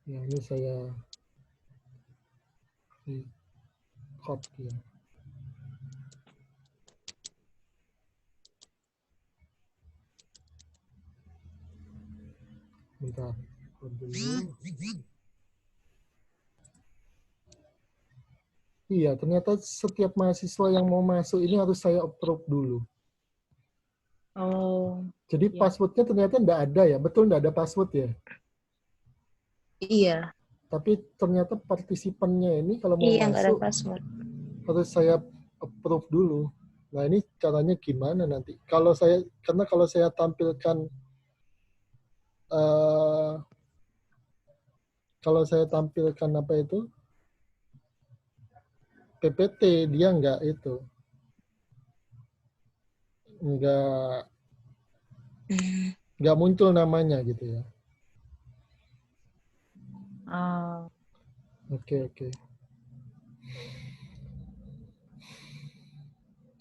Ya, ini saya copy ya. Bentar, copy dulu. Iya, ternyata setiap mahasiswa yang mau masuk ini harus saya approve dulu. Oh, Jadi ya. passwordnya ternyata enggak ada ya, betul enggak ada password ya. Iya, Tapi ternyata partisipannya ini kalau mau nggak ada masuk password. harus saya approve dulu. Nah ini caranya gimana nanti? Karena kalau saya tampilkan kalau saya tampilkan apa itu PPT dia nggak muncul namanya gitu ya. Oh. Oke.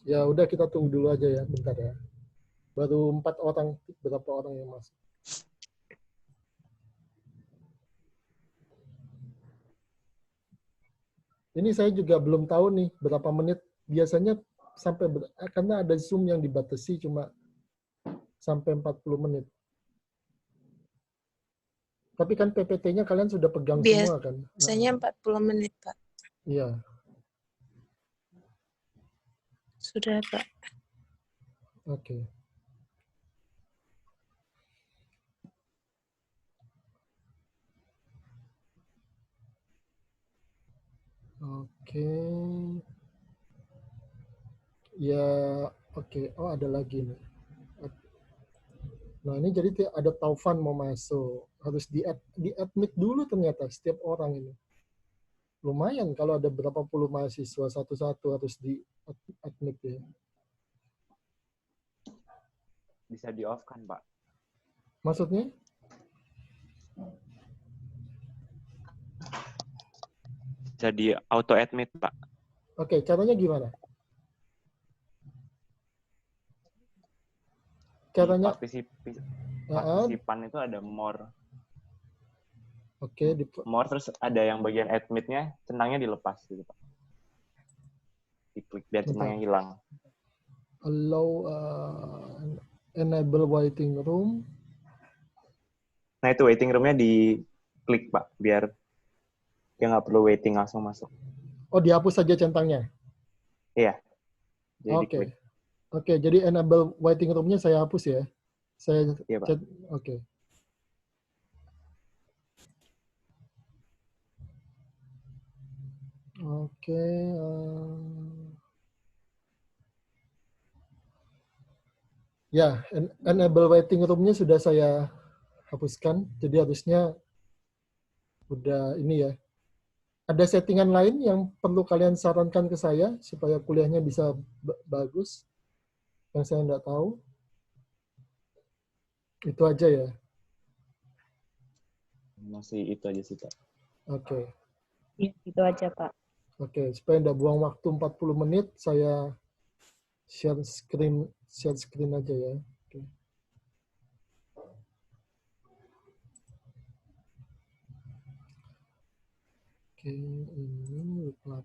Ya udah kita tunggu dulu aja ya, bentar ya. Baru 4 orang, berapa orang yang masuk? Ini saya juga belum tahu nih berapa menit. Biasanya karena ada Zoom yang dibatasi cuma sampai 40 menit. Tapi kan PPT-nya kalian sudah pegang semua kan? Biasanya 40 menit, Pak. Iya. Sudah, Pak. Oke. Oke. Ya, oke. Oh, ada lagi nih. Nah, ini jadi ada Taufan mau masuk. Harus di-admit dulu ternyata setiap orang ini. Lumayan kalau ada berapa puluh mahasiswa satu-satu harus di-admit ya. Bisa di-off kan, Pak? Maksudnya? Bisa di auto-admit, Pak. Oke, caranya gimana? Caranya? Partisipan itu ada more. Oke, more terus ada yang bagian admit-nya, centangnya dilepas gitu, Pak. Diklik biar centangnya hilang. Allow enable waiting room. Nah, itu waiting room-nya diklik, Pak, biar dia nggak perlu waiting langsung masuk. Oh, dihapus saja centangnya? Iya. Oke. Oke, jadi enable waiting room-nya saya hapus ya? Iya, Pak. Oke. Oke. Ya, enable waiting room-nya sudah saya hapuskan. Jadi harusnya udah ini ya. Ada settingan lain yang perlu kalian sarankan ke saya supaya kuliahnya bisa bagus? Yang saya nggak tahu? Itu aja ya? Masih itu aja sih, Pak. Oke. Iya, itu aja, Pak. Oke, supaya nggak buang waktu 40 menit, saya share screen aja ya. Oke. Oke, ini 8.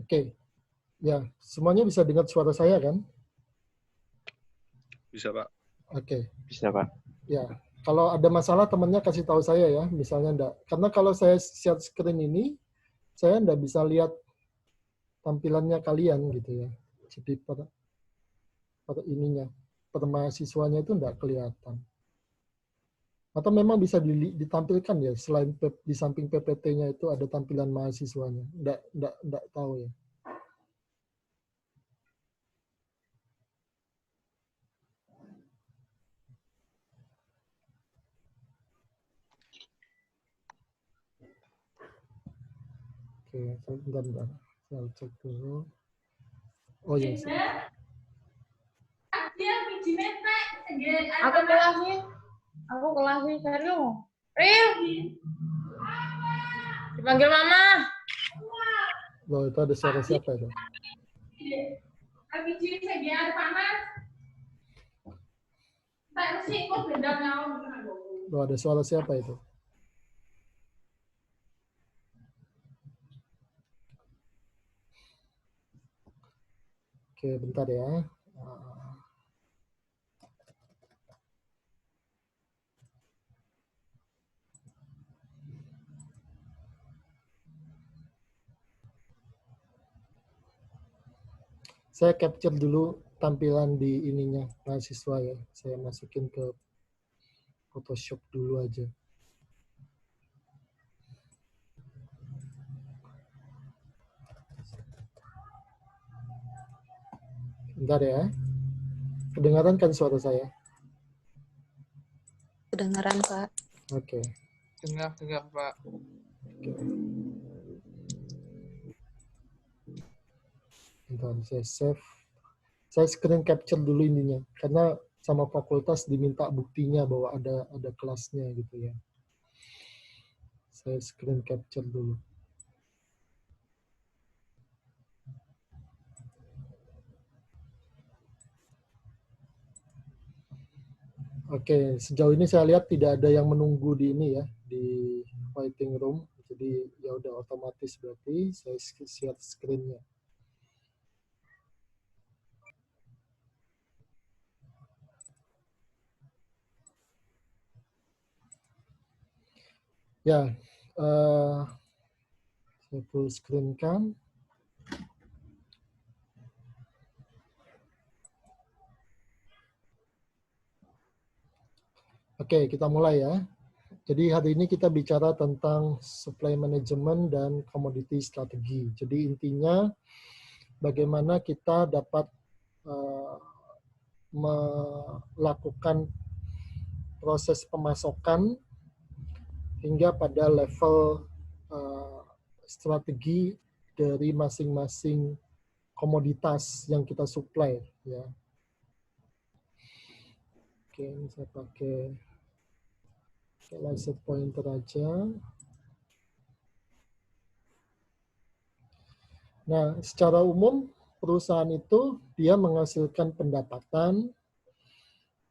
Oke. Ya, semuanya bisa dengar suara saya kan? Bisa, Pak. Oke. Bisa, Pak. Ya, kalau ada masalah temannya kasih tahu saya ya, misalnya enggak. Karena kalau saya share screen ini, saya enggak bisa lihat tampilannya kalian gitu ya. Jadi pada mahasiswanya itu enggak kelihatan. Atau memang bisa ditampilkan ya, selain di samping PPT-nya itu ada tampilan mahasiswanya. Enggak tahu ya. Oke, bentar. Saya cek dulu. Oh ya. Aku kelasnya serius. Ril. Dipanggil mama. Loh, itu ada suara siapa itu? Loh, ada suara siapa itu? Oke, bentar ya. Ah, saya capture dulu tampilan di ininya mahasiswa ya. Saya masukin ke Photoshop dulu aja. Bentar ya. Kedengaran kan suara saya? Kedengaran, Pak. Oke. Dengar Pak. Oke. Bentar, saya save. Saya screen capture dulu ininya. Karena sama fakultas diminta buktinya bahwa ada kelasnya gitu ya. Saya screen capture dulu. Oke, sejauh ini saya lihat tidak ada yang menunggu di ini ya, di waiting room. Jadi ya udah otomatis berarti saya share screen-nya. Ya, saya full screen kan. Oke, kita mulai ya. Jadi hari ini kita bicara tentang supply management dan commodity strategi. Jadi intinya bagaimana kita dapat melakukan proses pemasokan hingga pada level strategi dari masing-masing komoditas yang kita supply ya. Oke, ini saya pakai laser pointer aja. Nah, secara umum perusahaan itu dia menghasilkan pendapatan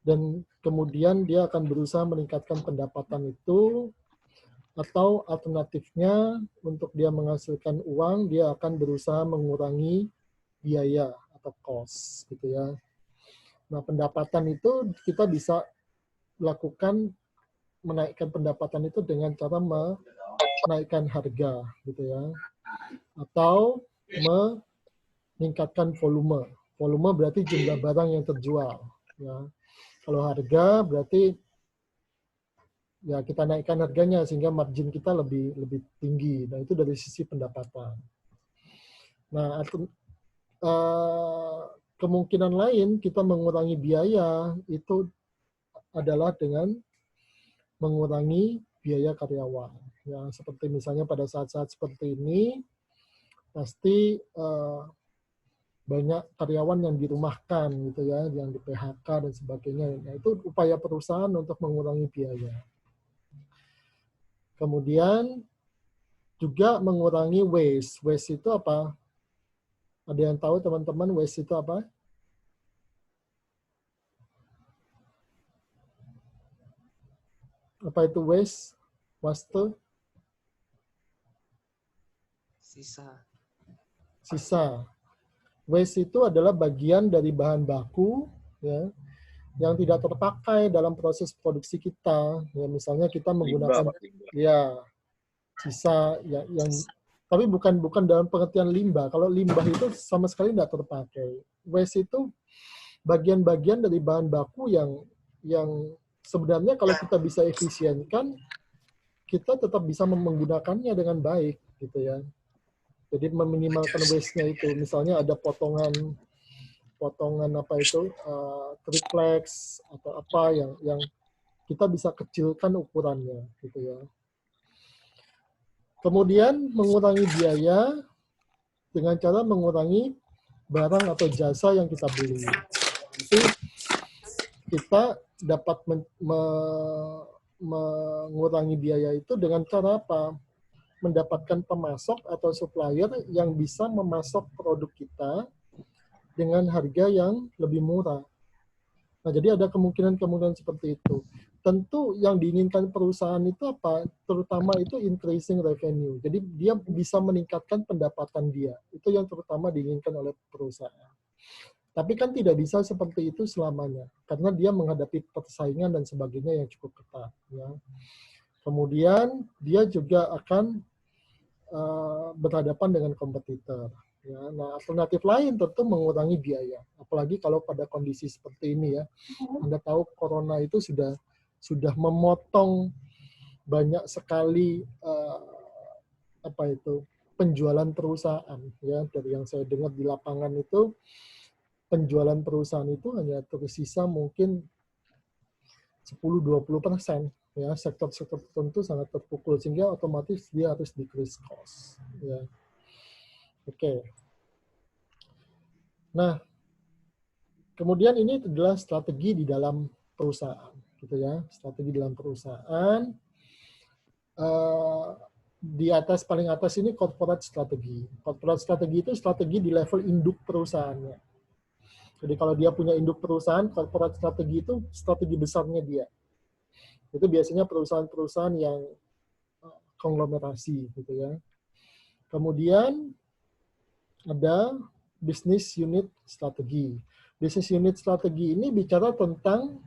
dan kemudian dia akan berusaha meningkatkan pendapatan itu, atau alternatifnya untuk dia menghasilkan uang dia akan berusaha mengurangi biaya atau cost gitu ya. Nah, pendapatan itu kita bisa lakukan menaikkan pendapatan itu dengan cara menaikkan harga gitu ya, atau meningkatkan volume. Volume berarti jumlah barang yang terjual ya. Kalau harga berarti ya kita naikkan harganya sehingga margin kita lebih tinggi. Nah, itu dari sisi pendapatan. Nah, kemungkinan lain kita mengurangi biaya itu adalah dengan mengurangi biaya karyawan. Ya, seperti misalnya pada saat-saat seperti ini, pasti banyak karyawan yang dirumahkan gitu ya, yang di PHK dan sebagainya. Nah, itu upaya perusahaan untuk mengurangi biaya. Kemudian juga mengurangi waste. Waste itu apa? Ada yang tahu teman-teman waste itu apa? Apa itu waste? Waste? Sisa. Waste itu adalah bagian dari bahan baku ya, yang tidak terpakai dalam proses produksi kita. Ya, misalnya kita menggunakan ya sisa yang tapi bukan dalam pengertian limbah. Kalau limbah itu sama sekali tidak terpakai. Waste itu bagian-bagian dari bahan baku yang sebenarnya kalau kita bisa efisienkan, kita tetap bisa menggunakannya dengan baik gitu ya. Jadi meminimalkan waste-nya itu. Misalnya ada potongan apa itu triplex atau apa yang kita bisa kecilkan ukurannya gitu ya. Kemudian mengurangi biaya dengan cara mengurangi barang atau jasa yang kita beli. Itu kita dapat mengurangi biaya itu dengan cara apa? Mendapatkan pemasok atau supplier yang bisa memasok produk kita dengan harga yang lebih murah. Nah, jadi ada kemungkinan seperti itu. Tentu yang diinginkan perusahaan itu apa? Terutama itu increasing revenue. Jadi dia bisa meningkatkan pendapatan dia. Itu yang terutama diinginkan oleh perusahaan. Tapi kan tidak bisa seperti itu selamanya, karena dia menghadapi persaingan dan sebagainya yang cukup ketat. Ya. Kemudian dia juga akan berhadapan dengan kompetitor. Ya. Nah, alternatif lain tentu mengurangi biaya, apalagi kalau pada kondisi seperti ini ya. Anda tahu corona itu sudah memotong banyak sekali penjualan perusahaan ya. Dari yang saya dengar di lapangan itu, penjualan perusahaan itu hanya tersisa mungkin 10-20%. Ya, sektor-sektor tertentu sangat terpukul sehingga otomatis dia harus decrease cost. Ya. Oke. Nah, kemudian ini adalah strategi di dalam perusahaan, gitu ya. Strategi dalam perusahaan. Di atas, paling atas ini corporate strategi. Corporate strategi itu strategi di level induk perusahaannya. Jadi kalau dia punya induk perusahaan, corporate strategi itu strategi besarnya dia. Itu biasanya perusahaan-perusahaan yang konglomerasi, gitu ya. Kemudian ada business unit strategi. Business unit strategi ini bicara tentang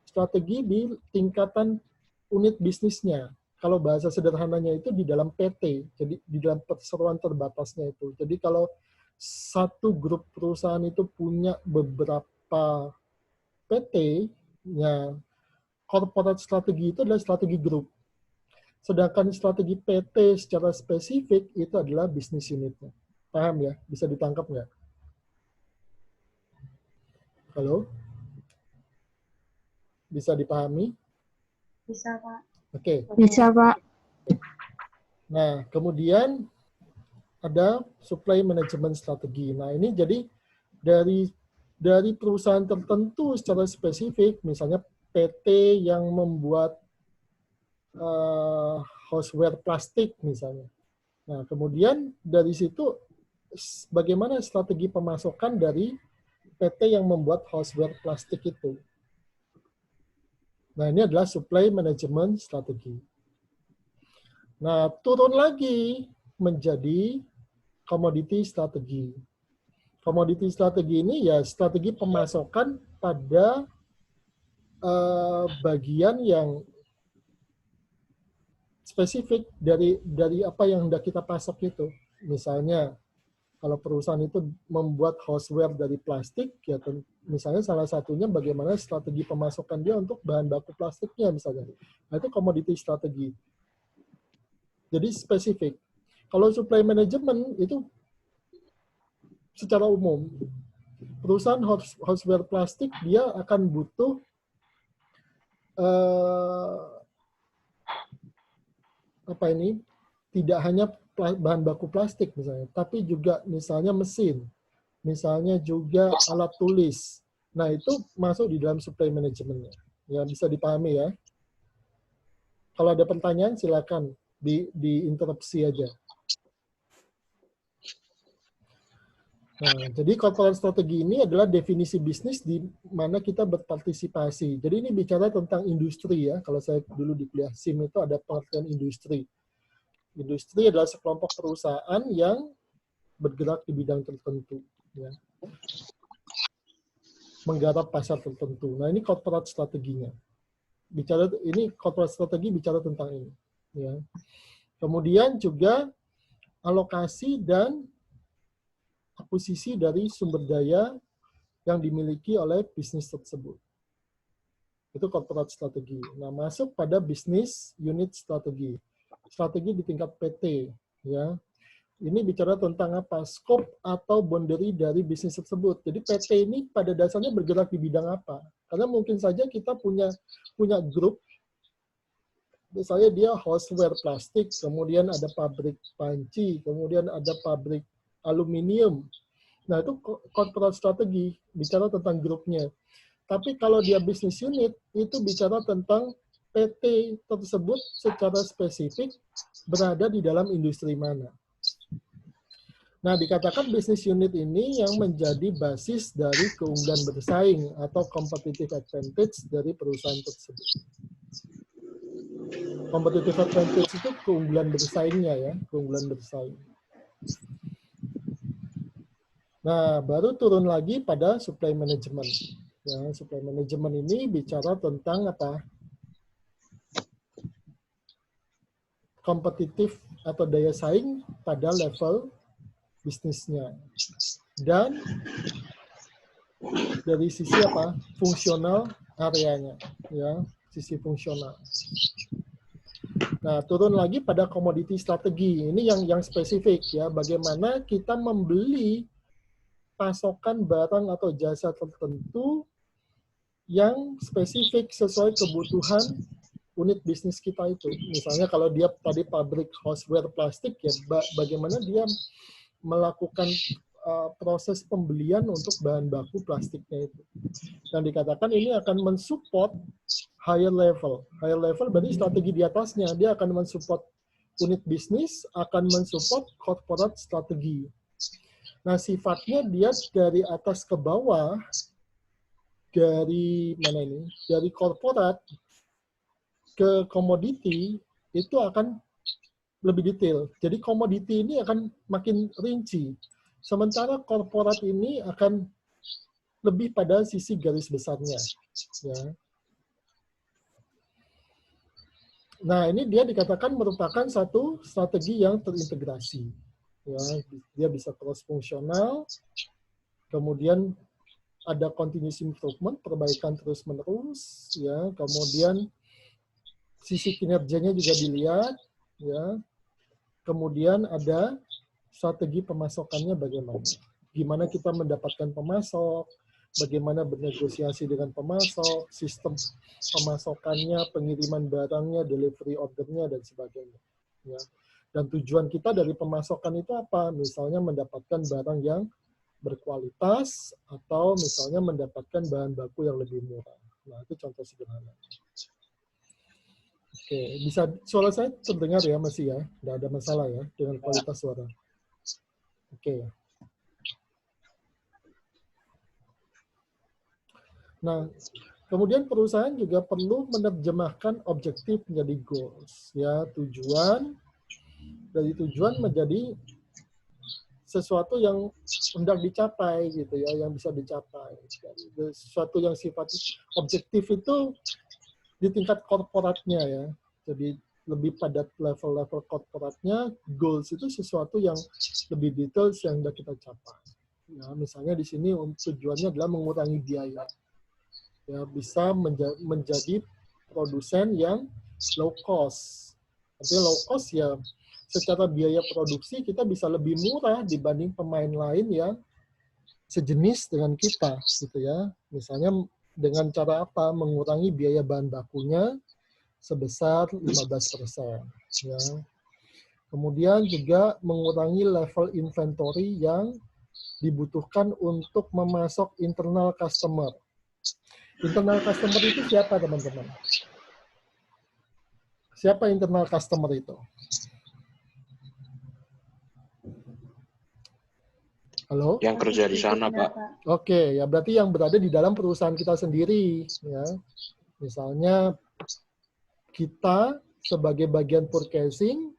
strategi di tingkatan unit bisnisnya. Kalau bahasa sederhananya itu di dalam PT, jadi di dalam perseroan terbatasnya itu. Jadi kalau satu grup perusahaan itu punya beberapa PT-nya, corporate strategi itu adalah strategi grup. Sedangkan strategi PT secara spesifik itu adalah bisnis unitnya. Paham ya? Bisa ditangkap nggak? Halo? Bisa dipahami? Bisa, Pak. Oke. Bisa, Pak. Nah, kemudian ada supply management strategi. Nah, ini jadi dari perusahaan tertentu secara spesifik, misalnya PT yang membuat houseware plastik misalnya. Nah, kemudian dari situ bagaimana strategi pemasokan dari PT yang membuat houseware plastik itu. Nah, ini adalah supply management strategi. Nah, turun lagi menjadi commodity strategi. Commodity strategi ini ya strategi pemasokan pada bagian yang spesifik dari apa yang hendak kita pasok itu. Misalnya, kalau perusahaan itu membuat houseware dari plastik, ya misalnya salah satunya bagaimana strategi pemasokan dia untuk bahan baku plastiknya misalnya. Nah, itu commodity strategi. Jadi spesifik. Kalau supply management itu secara umum, perusahaan houseware plastik dia akan butuh tidak hanya bahan baku plastik misalnya, tapi juga misalnya mesin, misalnya juga alat tulis. Nah, itu masuk di dalam supply manajemennya. Ya, bisa dipahami ya. Kalau ada pertanyaan silakan diinterupsi aja. Nah, jadi corporate strategi ini adalah definisi bisnis di mana kita berpartisipasi. Jadi ini bicara tentang industri ya. Kalau saya dulu di kuliah SIM itu ada pengertian industri. Industri adalah sekelompok perusahaan yang bergerak di bidang tertentu, ya. Menggarap pasar tertentu. Nah, ini corporate strateginya. Corporate strategi bicara tentang ini. Ya. Kemudian juga alokasi dan akuisisi dari sumber daya yang dimiliki oleh bisnis tersebut. Itu corporate strategi. Nah, masuk pada bisnis unit strategi. Strategi di tingkat PT, ya. Ini bicara tentang apa? Scope atau boundary dari bisnis tersebut. Jadi PT ini pada dasarnya bergerak di bidang apa? Karena mungkin saja kita punya grup, misalnya dia houseware plastik, kemudian ada pabrik panci, kemudian ada pabrik aluminium. Nah, itu corporate strategi, bicara tentang grupnya. Tapi kalau dia bisnis unit, itu bicara tentang PT tersebut secara spesifik berada di dalam industri mana. Nah, dikatakan bisnis unit ini yang menjadi basis dari keunggulan bersaing atau competitive advantage dari perusahaan tersebut. Competitive advantage itu keunggulan bersaingnya ya, keunggulan bersaing. Nah, baru turun lagi pada supply management. Ya, supply management ini bicara tentang apa? Kompetitif atau daya saing pada level bisnisnya. Dan dari sisi apa? Fungsional areanya, ya, sisi fungsional. Nah, turun lagi pada komoditi strategi. Ini yang spesifik ya, bagaimana kita membeli pasokan barang atau jasa tertentu yang spesifik sesuai kebutuhan unit bisnis kita itu. Misalnya kalau dia tadi pabrik houseware plastik, ya bagaimana dia melakukan proses pembelian untuk bahan baku plastiknya itu. Dan dikatakan ini akan mensupport higher level. Higher level berarti strategi di atasnya. Dia akan mensupport unit bisnis, akan mensupport corporate strategi. Nah, sifatnya dia dari atas ke bawah, dari mana ini? Dari corporate ke komoditi itu akan lebih detail. Jadi komoditi ini akan makin rinci. Sementara korporat ini akan lebih pada sisi garis besarnya. Ya. Nah, ini dia dikatakan merupakan satu strategi yang terintegrasi. Ya, dia bisa cross-fungsional, kemudian ada continuous improvement, perbaikan terus-menerus, ya. Kemudian sisi kinerjanya juga dilihat, ya. Kemudian ada strategi pemasokannya bagaimana. Gimana kita mendapatkan pemasok, bagaimana bernegosiasi dengan pemasok, sistem pemasokannya, pengiriman barangnya, delivery ordernya, dan sebagainya. Ya. Dan tujuan kita dari pemasokan itu apa? Misalnya mendapatkan barang yang berkualitas, atau misalnya mendapatkan bahan baku yang lebih murah. Nah, itu contoh sederhana. Oke, bisa suara saya terdengar ya masih ya? Nggak ada masalah ya dengan kualitas suara. Oke. Nah, kemudian perusahaan juga perlu menerjemahkan objektif menjadi goals, ya, tujuan, dari tujuan menjadi sesuatu yang hendak dicapai gitu ya, yang bisa dicapai. Dari sesuatu yang sifatnya objektif itu di tingkat korporatnya ya. Jadi lebih pada level-level korporatnya, goals itu sesuatu yang lebih detail yang hendak kita capai. Ya, misalnya di sini tujuannya adalah mengurangi biaya. Ya, bisa menjadi produsen yang low cost. Artinya low cost ya secara biaya produksi kita bisa lebih murah dibanding pemain lain yang sejenis dengan kita gitu ya. Misalnya dengan cara apa? Mengurangi biaya bahan bakunya sebesar 15%. Ya. Kemudian juga mengurangi level inventory yang dibutuhkan untuk memasok internal customer. Internal customer itu siapa, teman-teman? Siapa internal customer itu? Halo? Yang kerja di sana, Pak. Oke, ya berarti yang berada di dalam perusahaan kita sendiri. Ya. Misalnya kita sebagai bagian purchasing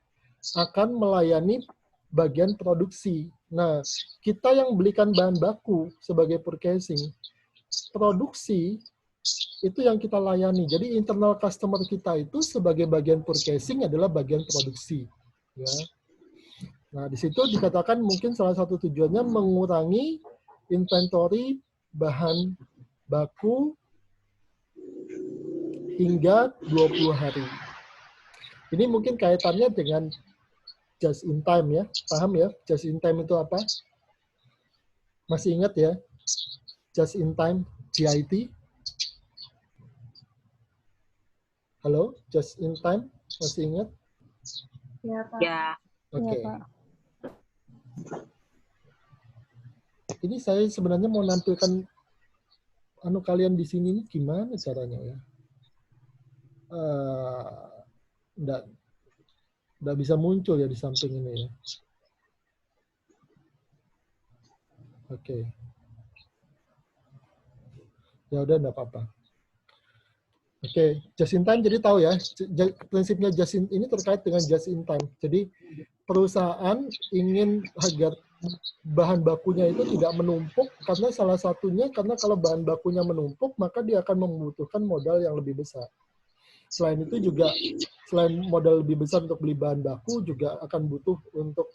akan melayani bagian produksi. Nah, kita yang belikan bahan baku sebagai purchasing, produksi itu yang kita layani. Jadi internal customer kita itu sebagai bagian purchasing adalah bagian produksi. Ya. Nah, di situ dikatakan mungkin salah satu tujuannya mengurangi inventory bahan baku hingga 20 hari. Ini mungkin kaitannya dengan just in time ya. Paham ya? Just in time itu apa? Masih ingat ya? Just in time, JIT? Halo, just in time, masih ingat? Ya, Pak. Ya. Oke. Ya, Pak. Ini saya sebenarnya mau nampilkan kalian di sini ini gimana caranya ya? Nggak bisa muncul ya di samping ini ya. Oke. Ya udah, nggak apa-apa. Oke, just in time jadi tahu ya, prinsipnya just in ini terkait dengan just in time. Jadi perusahaan ingin agar bahan bakunya itu tidak menumpuk karena salah satunya karena kalau bahan bakunya menumpuk maka dia akan membutuhkan modal yang lebih besar. Selain itu juga selain modal lebih besar untuk beli bahan baku juga akan butuh untuk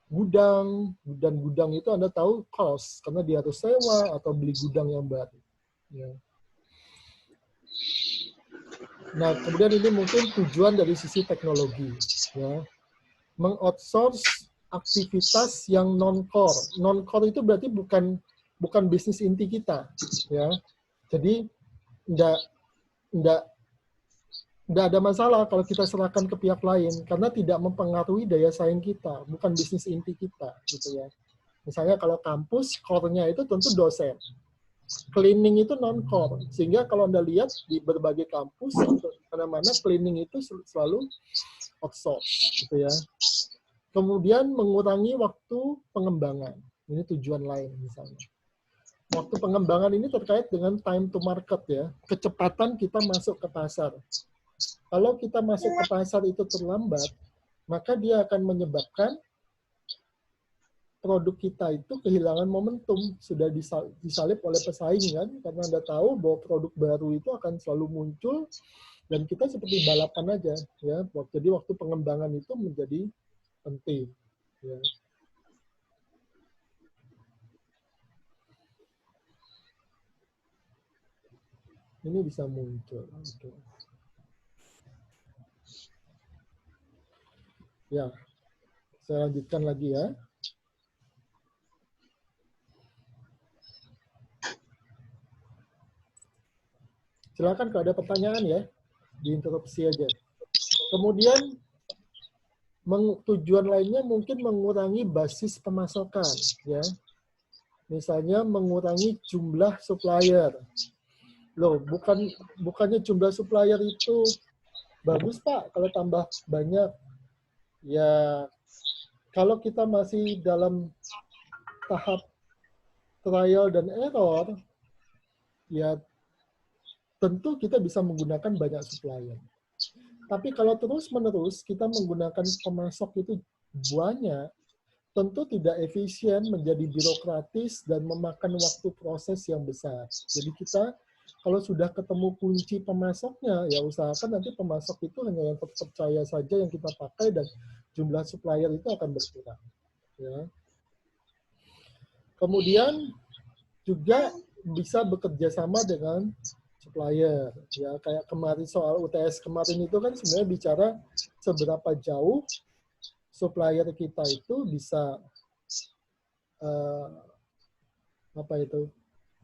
gudang, dan gudang itu Anda tahu cost karena dia harus sewa atau beli gudang yang baru. Ya. Nah, kemudian ini mungkin tujuan dari sisi teknologi, ya, mengoutsource aktivitas yang non-core. Non-core itu berarti bukan bisnis inti kita, ya. Jadi enggak ada masalah kalau kita serahkan ke pihak lain karena tidak mempengaruhi daya saing kita, bukan bisnis inti kita, gitu ya. Misalnya kalau kampus core-nya itu tentu dosen. Cleaning itu non-core, sehingga kalau Anda lihat di berbagai kampus, mana-mana cleaning itu selalu outsource, gitu ya. Kemudian mengurangi waktu pengembangan, ini tujuan lain misalnya. Waktu pengembangan ini terkait dengan time to market ya, kecepatan kita masuk ke pasar. Kalau kita masuk ke pasar itu terlambat, maka dia akan menyebabkan produk kita itu kehilangan momentum, sudah disalip oleh pesaing kan, karena Anda tahu bahwa produk baru itu akan selalu muncul dan kita seperti balapan aja ya. Jadi waktu pengembangan itu menjadi penting ya. Ini bisa muncul. Oke. Ya. Saya lanjutkan lagi ya. Silakan kalau ada pertanyaan ya, diinterupsi aja. Kemudian tujuan lainnya mungkin mengurangi basis pemasokan, ya. Misalnya mengurangi jumlah supplier. Loh, bukannya jumlah supplier itu bagus Pak kalau tambah banyak. Ya, kalau kita masih dalam tahap trial dan error, ya tentu kita bisa menggunakan banyak supplier. Tapi kalau terus-menerus kita menggunakan pemasok itu banyak, tentu tidak efisien, menjadi birokratis, dan memakan waktu proses yang besar. Jadi kita, kalau sudah ketemu kunci pemasoknya, ya usahakan nanti pemasok itu hanya yang terpercaya saja yang kita pakai, dan jumlah supplier itu akan berkurang. Ya. Kemudian juga bisa bekerja sama dengan supplier, ya kayak kemarin soal UTS kemarin itu kan sebenarnya bicara seberapa jauh supplier kita itu bisa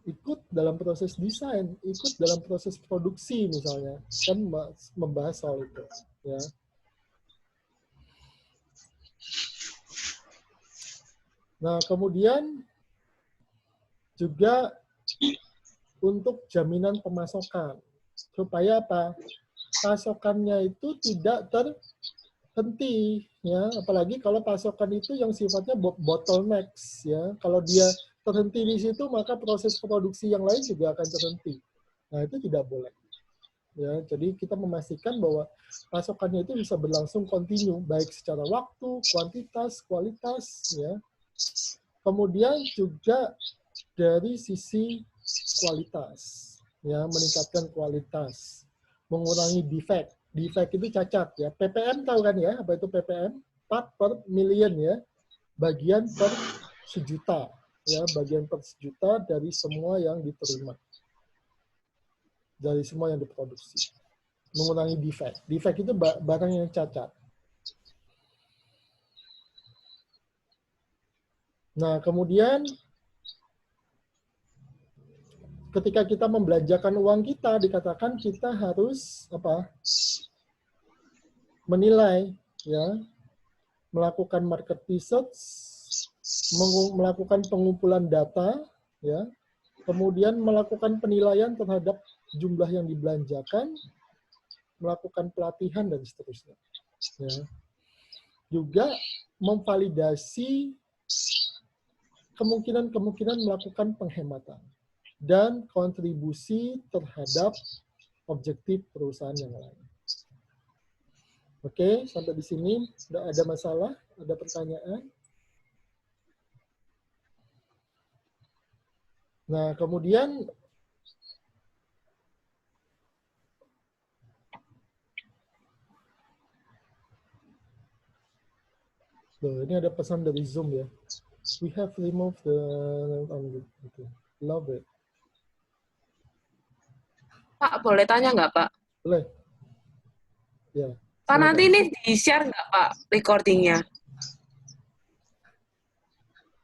ikut dalam proses desain, ikut dalam proses produksi misalnya, kan membahas soal itu, ya. Nah kemudian juga untuk jaminan pemasokan. Supaya apa? Pasokannya itu tidak terhenti, ya. Apalagi kalau pasokan itu yang sifatnya bottlenecks, ya. Kalau dia terhenti di situ, maka proses produksi yang lain juga akan terhenti. Nah, itu tidak boleh. Ya, jadi kita memastikan bahwa pasokannya itu bisa berlangsung kontinu, baik secara waktu, kuantitas, kualitas, ya. Kemudian juga dari sisi kualitas, ya, meningkatkan kualitas, mengurangi defect. Defect itu cacat, ya. PPM tahu kan ya, apa itu PPM? Part per million, ya, bagian per sejuta, ya, bagian per sejuta dari semua yang diterima, dari semua yang diproduksi. Mengurangi defect. Defect itu barang yang cacat. Nah, kemudian ketika kita membelanjakan uang kita, dikatakan kita harus menilai, ya, melakukan market research, melakukan pengumpulan data, ya, kemudian melakukan penilaian terhadap jumlah yang dibelanjakan, melakukan pelatihan dan seterusnya. Ya. Juga memvalidasi kemungkinan melakukan penghematan dan kontribusi terhadap objektif perusahaan yang lain. Oke, sampai di sini tidak ada masalah, ada pertanyaan. Nah, kemudian ini ada pesan dari Zoom ya. We have removed the love it. Pak, boleh tanya nggak, Pak? Boleh. Ya. Pak, silakan. nanti ini di-share nggak, Pak, recordingnya?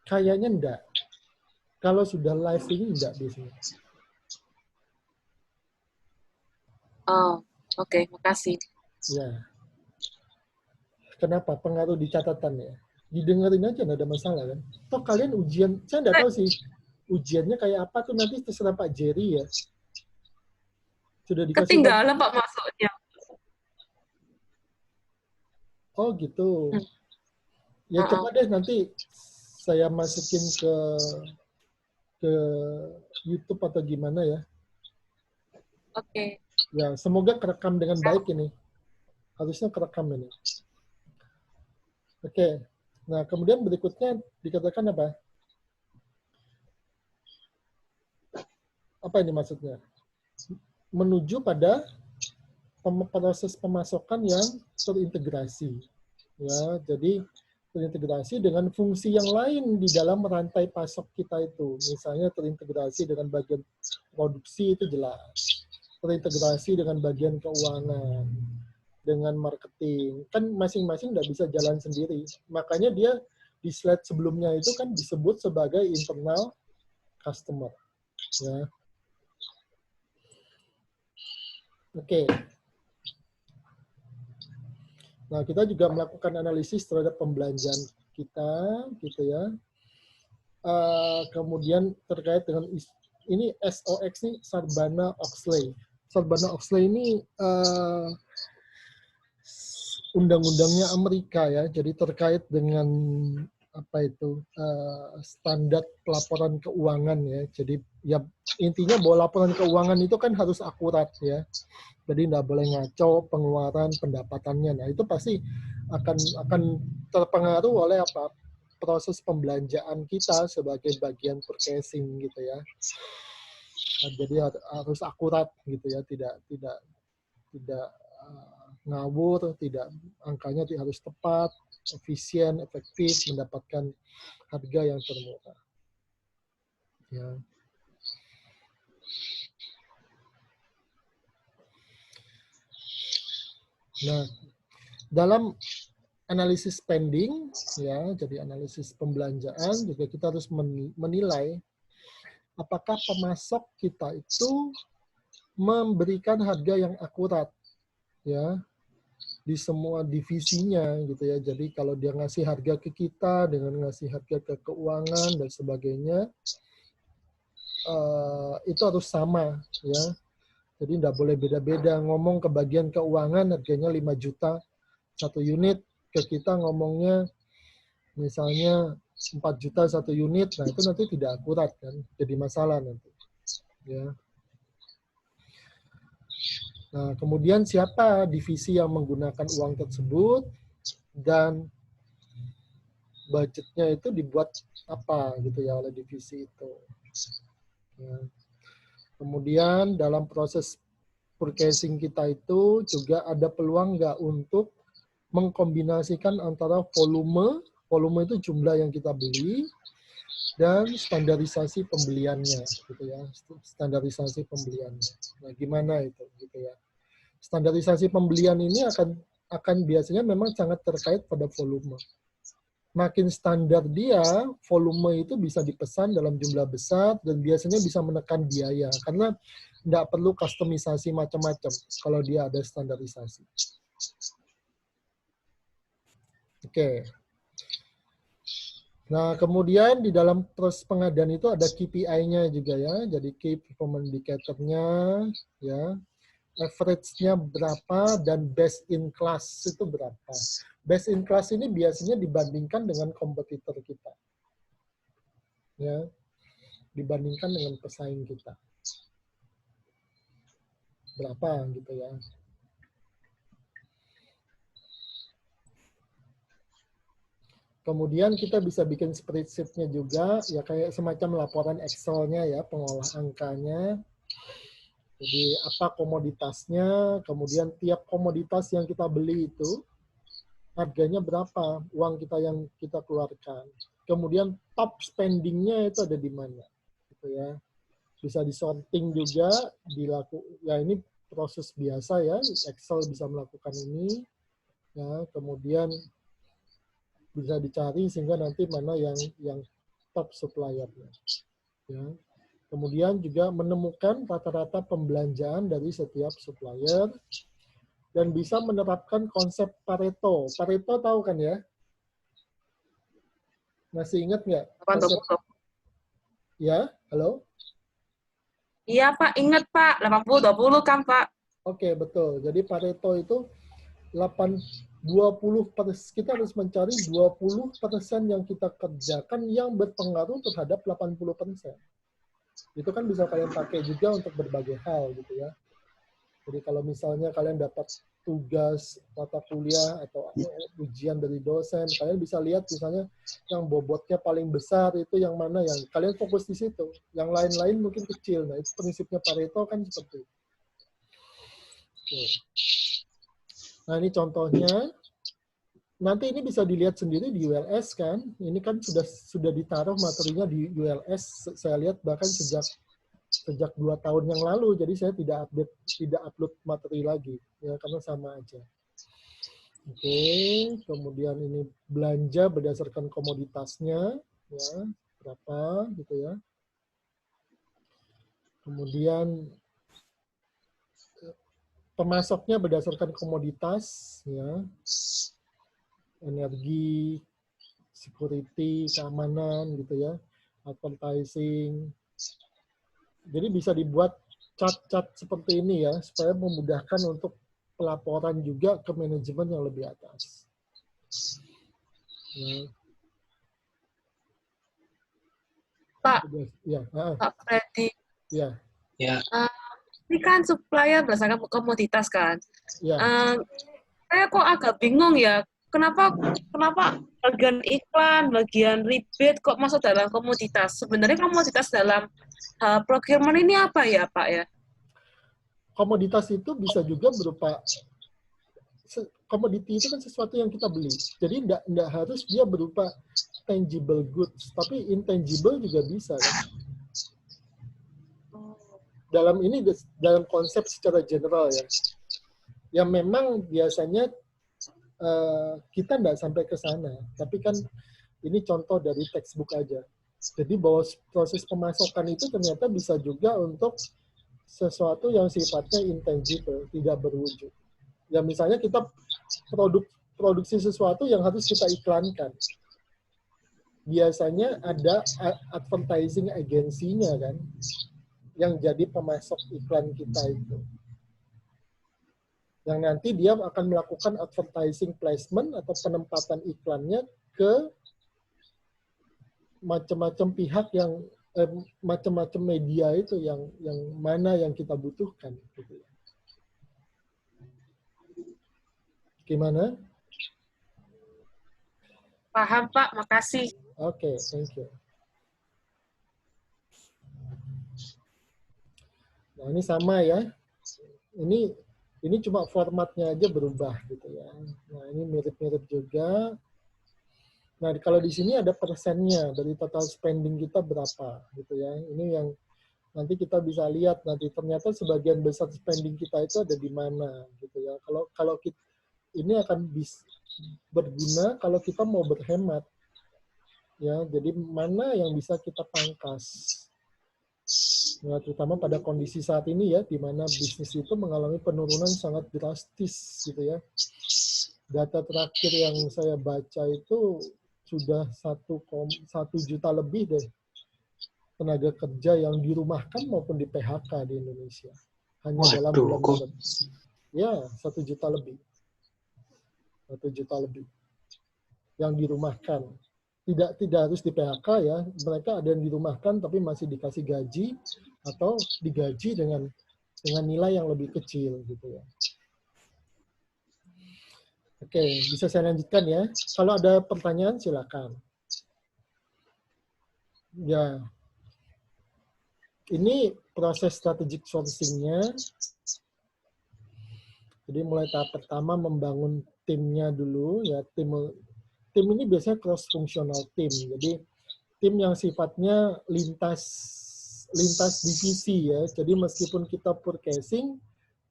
Kayaknya enggak. Kalau sudah live ini enggak biasanya. Oh, oke, makasih. Ya. Kenapa? Pengaruh di catatan ya. Didengerin aja nggak ada masalah kan. Toh kalian ujian, saya nggak tahu sih ujiannya kayak apa tuh nanti terserah Pak Jerry ya. Sudah dikasih tahu. Ketinggalan, Pak, masuknya. Oh gitu. Ya coba deh nanti saya masukin ke YouTube atau gimana ya. Oke. Ya, semoga kerekam dengan baik ini. Harusnya kerekam ini. Oke. Nah, kemudian berikutnya dikatakan apa? Apa ini maksudnya? Menuju pada proses pemasokan yang terintegrasi. Ya, jadi terintegrasi dengan fungsi yang lain di dalam rantai pasok kita itu. Misalnya terintegrasi dengan bagian produksi itu jelas. Terintegrasi dengan bagian keuangan, dengan marketing. Kan masing-masing nggak bisa jalan sendiri. Makanya dia di slide sebelumnya itu kan disebut sebagai internal customer. Ya. Oke. Nah, kita juga melakukan analisis terhadap pembelanjaan kita, gitu ya. Kemudian terkait dengan ini SOX nih, Sarbanes-Oxley. Sarbanes-Oxley ini undang-undangnya Amerika ya, jadi terkait dengan apa itu standar pelaporan keuangan ya. Jadi ya intinya bahwa laporan keuangan itu kan harus akurat ya. Jadi nggak boleh ngaco pengeluaran pendapatannya. Nah itu pasti akan terpengaruh oleh apa proses pembelanjaan kita sebagai bagian purchasing gitu ya. Nah, jadi harus akurat gitu ya, tidak ngawur, tidak angkanya harus tepat, efisien, efektif, mendapatkan harga yang termurah. Ya. Nah, dalam analisis spending, ya, jadi analisis pembelanjaan juga kita harus menilai apakah pemasok kita itu memberikan harga yang akurat, ya, di semua divisinya, gitu ya. Jadi kalau dia ngasih harga ke kita dengan ngasih harga ke keuangan dan sebagainya, itu harus sama, ya. Jadi nggak boleh beda-beda. Ngomong ke bagian keuangan harganya 5 juta satu unit, ke kita ngomongnya misalnya 4 juta satu unit, nah itu nanti tidak akurat kan, jadi masalah nanti. Ya. Nah, kemudian siapa divisi yang menggunakan uang tersebut dan budgetnya itu dibuat apa gitu ya oleh divisi itu. Ya. Kemudian dalam proses purchasing kita itu juga ada peluang nggak untuk mengkombinasikan antara volume itu jumlah yang kita beli, dan standarisasi pembeliannya, gitu ya, standarisasi pembeliannya. Nah, gimana itu, gitu ya? Standarisasi pembelian ini akan biasanya memang sangat terkait pada volume. Makin standar dia, volume itu bisa dipesan dalam jumlah besar dan biasanya bisa menekan biaya karena nggak perlu kustomisasi macam-macam kalau dia ada standarisasi. Oke. Nah, kemudian di dalam proses pengadaan itu ada KPI-nya juga ya. Jadi Key Performance Indicator-nya, ya. Average-nya berapa dan best in class itu berapa. Best in class ini biasanya dibandingkan dengan kompetitor kita. Ya. Dibandingkan dengan pesaing kita. berapa gitu ya. Kemudian kita bisa bikin spreadsheet-nya juga, ya kayak semacam laporan Excel-nya ya, pengolah angkanya. Jadi apa komoditasnya, kemudian tiap komoditas yang kita beli itu, harganya berapa, uang kita yang kita keluarkan. Kemudian top spending-nya itu ada di mana. Gitu ya. Bisa disorting juga, ya ini proses biasa ya, Excel bisa melakukan ini. Ya, kemudian bisa dicari sehingga nanti mana yang top supplier-nya. Ya. Kemudian juga menemukan rata-rata pembelanjaan dari setiap supplier dan bisa menerapkan konsep Pareto. Pareto tahu kan ya? Masih ingat nggak? Konsep... Ya, halo? Iya, Pak. Ingat, Pak. 80-20 kan, Pak? Oke, betul. Jadi Pareto itu 20%, kita harus mencari 20% yang kita kerjakan yang berpengaruh terhadap 80%. Itu kan bisa kalian pakai juga untuk berbagai hal gitu ya. Jadi kalau misalnya kalian dapat tugas mata kuliah atau ujian dari dosen, kalian bisa lihat misalnya yang bobotnya paling besar itu yang mana, yang kalian fokus di situ. Yang lain-lain mungkin kecil. Nah, itu prinsipnya Pareto kan seperti itu. Oke. Nah, ini contohnya. Nanti ini bisa dilihat sendiri di ULS kan. Ini kan sudah ditaruh materinya di ULS. Saya lihat bahkan sejak 2 tahun yang lalu. Jadi saya tidak upload materi lagi ya, karena sama aja. Oke, kemudian ini belanja berdasarkan komoditasnya ya, berapa gitu ya. Kemudian pemasoknya berdasarkan komoditas ya. Energi, security, keamanan gitu ya, advertising. Jadi bisa dibuat cat-cat seperti ini ya, supaya memudahkan untuk pelaporan juga ke manajemen yang lebih atas. Ya. Pak, Ya. Pak Freddy. Ya. Ini kan supplier berdasarkan komoditas kan? Ya. Saya kok agak bingung ya. Kenapa bagian iklan, bagian rebate kok masuk dalam komoditas? Sebenarnya komoditas dalam procurement ini apa ya, Pak ya? Komoditas itu bisa juga berupa, komoditi itu kan sesuatu yang kita beli. Jadi enggak harus dia berupa tangible goods, tapi intangible juga bisa kan? Dalam konsep secara general ya. Yang memang biasanya kita enggak sampai ke sana, tapi kan ini contoh dari textbook aja. Jadi bahwa proses pemasokan itu ternyata bisa juga untuk sesuatu yang sifatnya intangible, tidak berwujud. Ya misalnya kita produksi sesuatu yang harus kita iklankan. Biasanya ada advertising agensinya kan, yang jadi pemasok iklan kita itu. Yang nanti dia akan melakukan advertising placement atau penempatan iklannya ke macam-macam pihak yang macam-macam media itu yang mana yang kita butuhkan. Gitu. Gimana? Paham, Pak. Makasih. Oke, thank you. Nah, ini sama ya. Ini cuma formatnya aja berubah gitu ya. Nah, ini mirip-mirip juga. Nah, kalau di sini ada persennya dari total spending kita berapa gitu ya. Ini yang nanti kita bisa lihat nanti ternyata sebagian besar spending kita itu ada di mana gitu ya. Kalau kita, ini akan berguna kalau kita mau berhemat. Ya, jadi mana yang bisa kita pangkas. Ya, terutama pada kondisi saat ini ya, di mana bisnis itu mengalami penurunan sangat drastis gitu ya. Data terakhir yang saya baca itu sudah 1 juta lebih deh tenaga kerja yang dirumahkan maupun di PHK di Indonesia. Hanya dalam bulan Maret. Ya, 1 juta lebih. 1 juta lebih yang dirumahkan. Tidak harus di PHK ya, mereka ada yang dirumahkan tapi masih dikasih gaji atau digaji dengan dengan nilai yang lebih kecil gitu ya. Oke, bisa saya lanjutkan ya. Kalau ada pertanyaan silakan. Ya, ini proses strategic sourcing-nya. Jadi mulai tahap pertama membangun timnya dulu ya. Tim ini biasanya cross functional team. Jadi tim yang sifatnya lintas divisi ya. Jadi meskipun kita purchasing,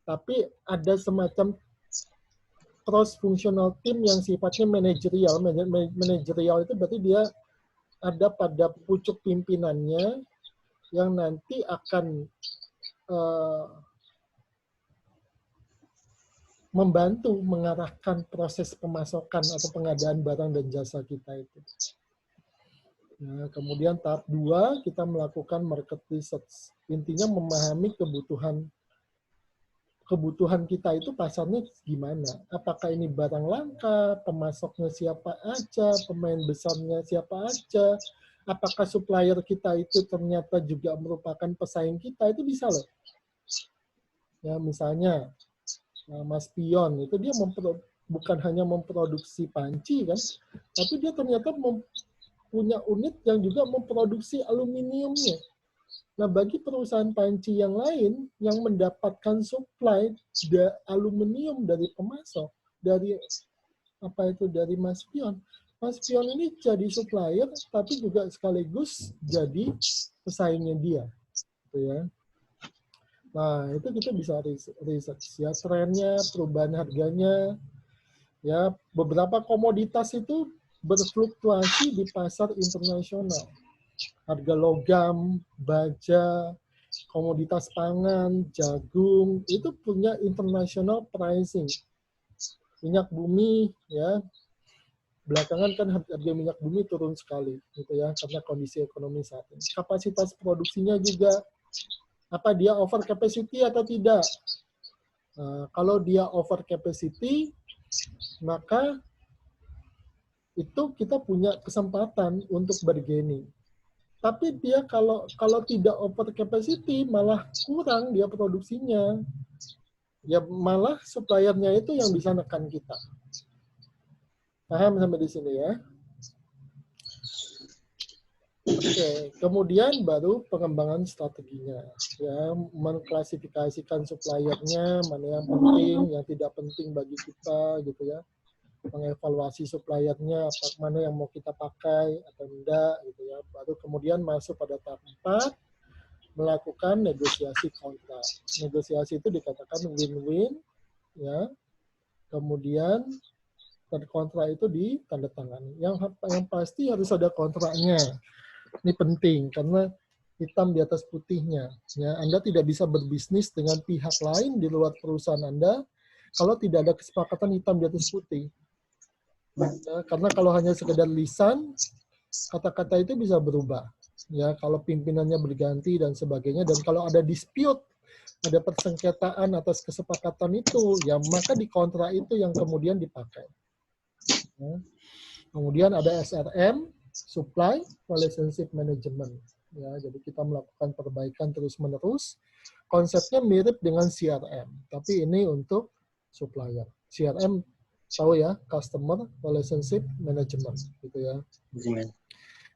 tapi ada semacam cross functional team yang sifatnya manajerial. Manajerial itu berarti dia ada pada pucuk pimpinannya yang nanti akan membantu mengarahkan proses pemasokan atau pengadaan barang dan jasa kita itu. Nah, kemudian tahap 2 kita melakukan market research. Intinya memahami kebutuhan kita itu pasarnya gimana. Apakah ini barang langka, pemasoknya siapa aja, pemain besarnya siapa aja, apakah supplier kita itu ternyata juga merupakan pesaing kita, itu bisa loh. Ya, misalnya Mas Pion itu dia bukan hanya memproduksi panci kan, tapi dia ternyata punya unit yang juga memproduksi aluminiumnya. Nah, bagi perusahaan panci yang lain yang mendapatkan supply aluminium dari pemasok, dari Mas Pion. Mas Pion ini jadi supplier, tapi juga sekaligus jadi pesaingnya dia, gitu ya. Nah, itu kita bisa research ya, trennya, perubahan harganya, ya beberapa komoditas itu berfluktuasi di pasar internasional. Harga logam, baja, komoditas pangan, jagung, itu punya international pricing. Minyak bumi, ya, belakangan kan harga minyak bumi turun sekali, gitu ya, karena kondisi ekonomi saat ini. Kapasitas produksinya juga, apa dia over capacity atau tidak? Nah, kalau dia over capacity, maka itu kita punya kesempatan untuk bargaining. Tapi dia kalau tidak over capacity, malah kurang dia produksinya. Ya malah suppliernya itu yang bisa nekan kita. Paham sampai di sini ya? Oke, kemudian baru pengembangan strateginya. Ya, mengklasifikasikan suppliernya, mana yang penting, yang tidak penting bagi kita, gitu ya. Mengevaluasi suppliernya, mana yang mau kita pakai atau enggak, gitu ya. Baru kemudian masuk pada tahap 4, melakukan negosiasi kontrak. Negosiasi itu dikatakan win-win, ya. Kemudian kontrak itu ditandatangani. Yang pasti harus ada kontraknya. Ini penting karena hitam di atas putihnya. Ya, Anda tidak bisa berbisnis dengan pihak lain di luar perusahaan Anda kalau tidak ada kesepakatan hitam di atas putih. Ya, karena kalau hanya sekedar lisan, kata-kata itu bisa berubah. Ya, kalau pimpinannya berganti dan sebagainya, dan kalau ada dispute, ada persengketaan atas kesepakatan itu, ya maka di kontrak itu yang kemudian dipakai. Ya. Kemudian ada SRM, Supply Relationship Management. Ya, jadi kita melakukan perbaikan terus-menerus. Konsepnya mirip dengan CRM, tapi ini untuk supplier. CRM tahu ya, Customer Relationship Management, gitu ya.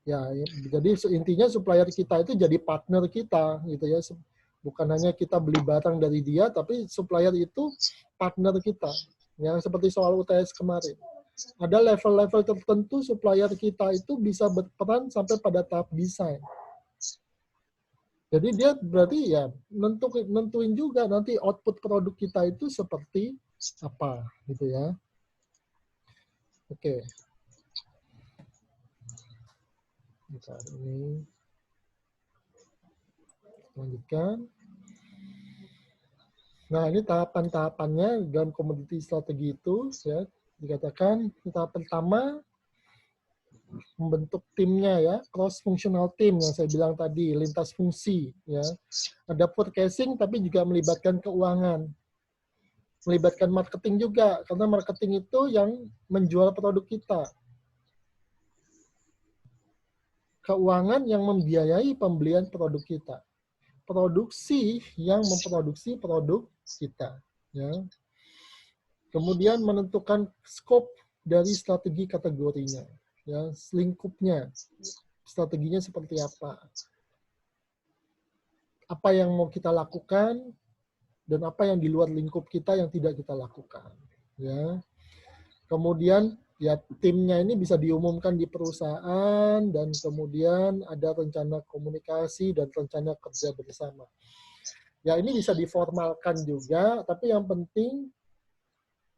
Ya, jadi intinya supplier kita itu jadi partner kita, gitu ya. Bukan hanya kita beli barang dari dia, tapi supplier itu partner kita. Yang seperti soal UTS kemarin. Ada level-level tertentu supplier kita itu bisa berperan sampai pada tahap desain. Jadi dia berarti ya nentuin juga nanti output produk kita itu seperti apa, gitu ya. Oke. Bentar, ini lanjutkan. Nah, ini tahapan-tahapannya dalam komoditi strategi itu ya. Dikatakan tahap pertama membentuk timnya ya, cross functional team yang saya bilang tadi, lintas fungsi ya. Ada purchasing tapi juga melibatkan keuangan. Melibatkan marketing juga karena marketing itu yang menjual produk kita. Keuangan yang membiayai pembelian produk kita. produksi yang memproduksi produk kita. Ya. Kemudian menentukan skop dari strategi kategorinya, ya, lingkupnya, strateginya seperti apa yang mau kita lakukan, dan apa yang di luar lingkup kita yang tidak kita lakukan. Ya. Kemudian ya timnya ini bisa diumumkan di perusahaan dan kemudian ada rencana komunikasi dan rencana kerja bersama. Ya ini bisa diformalkan juga, tapi yang penting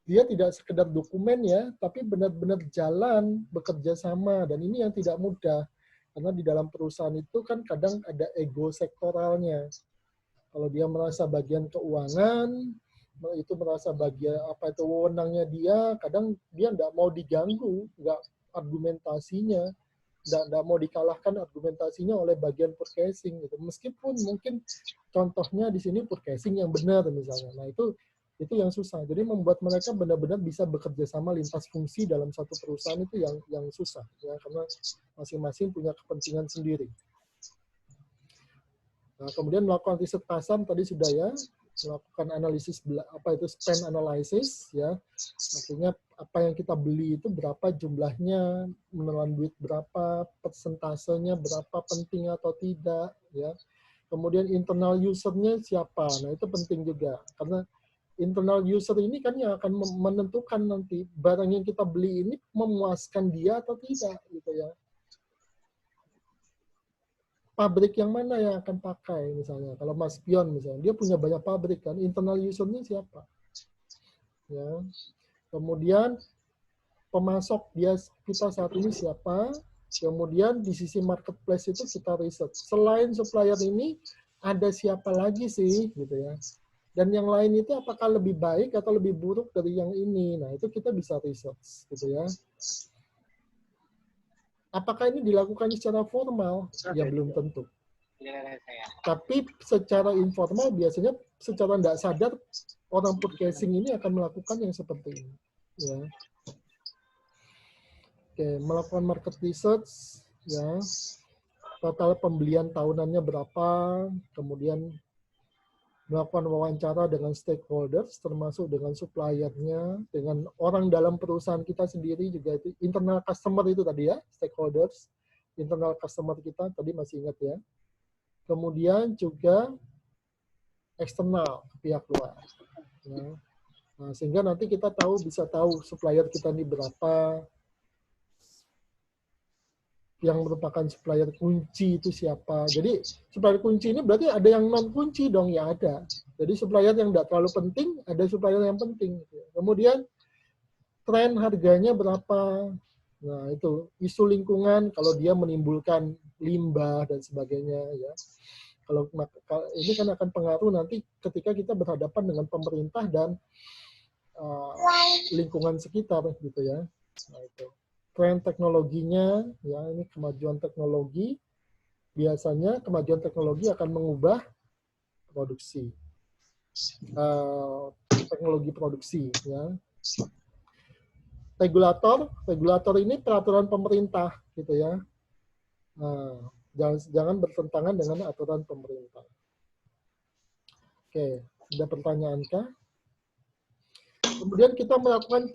dia tidak sekedar dokumen ya, tapi benar-benar jalan bekerja sama, dan ini yang tidak mudah karena di dalam perusahaan itu kan kadang ada ego sektoralnya. Kalau dia merasa bagian keuangan, itu merasa bagian apa itu wewenangnya dia, kadang dia nggak mau diganggu, nggak argumentasinya, nggak mau dikalahkan argumentasinya oleh bagian purchasing gitu. Meskipun mungkin contohnya di sini purchasing yang benar misalnya. Nah itu yang susah. Jadi membuat mereka benar-benar bisa bekerja sama lintas fungsi dalam satu perusahaan itu yang susah ya, karena masing-masing punya kepentingan sendiri. Nah, kemudian melakukan riset pasar tadi sudah ya, melakukan analisis apa itu spend analysis ya, artinya apa yang kita beli itu berapa jumlahnya, menelan duit berapa, persentasenya berapa, penting atau tidak ya. Kemudian internal usernya siapa, nah itu penting juga karena internal user ini kan yang akan menentukan nanti barang yang kita beli ini memuaskan dia atau tidak gitu ya. Pabrik yang mana yang akan pakai misalnya, kalau Mas Pion misalnya, dia punya banyak pabrik kan, internal user-nya siapa? Ya. Kemudian pemasok kita saat ini siapa? Kemudian di sisi marketplace itu kita riset. Selain supplier ini ada siapa lagi sih gitu ya? Dan yang lain itu apakah lebih baik atau lebih buruk dari yang ini? Nah itu kita bisa research gitu ya. Apakah ini dilakukan secara formal? Ya belum tentu. Tapi secara informal biasanya secara tidak sadar orang purchasing ini akan melakukan yang seperti ini. Ya. Oke, melakukan market research, ya. Total pembelian tahunannya berapa, kemudian melakukan wawancara dengan stakeholders, termasuk dengan suppliernya, dengan orang dalam perusahaan kita sendiri juga, itu internal customer itu tadi ya, stakeholders, internal customer kita tadi masih ingat ya. Kemudian juga eksternal ke pihak luar. Ya. Nah, sehingga nanti kita bisa tahu supplier kita ini berapa, yang merupakan supplier kunci itu siapa. Jadi supplier kunci ini berarti ada yang non kunci dong, ya ada. Jadi supplier yang tidak terlalu penting, ada supplier yang penting. Kemudian tren harganya berapa. Nah itu isu lingkungan kalau dia menimbulkan limbah dan sebagainya ya. Kalau ini kan akan pengaruh nanti ketika kita berhadapan dengan pemerintah dan lingkungan sekitar gitu ya. Nah, itu. Tren teknologinya, ya ini kemajuan teknologi, biasanya kemajuan teknologi akan mengubah produksi, teknologi produksi. Ya. Regulator ini peraturan pemerintah, gitu ya. Nah, jangan bertentangan dengan aturan pemerintah. Oke, ada pertanyaan kah? Kemudian kita melakukan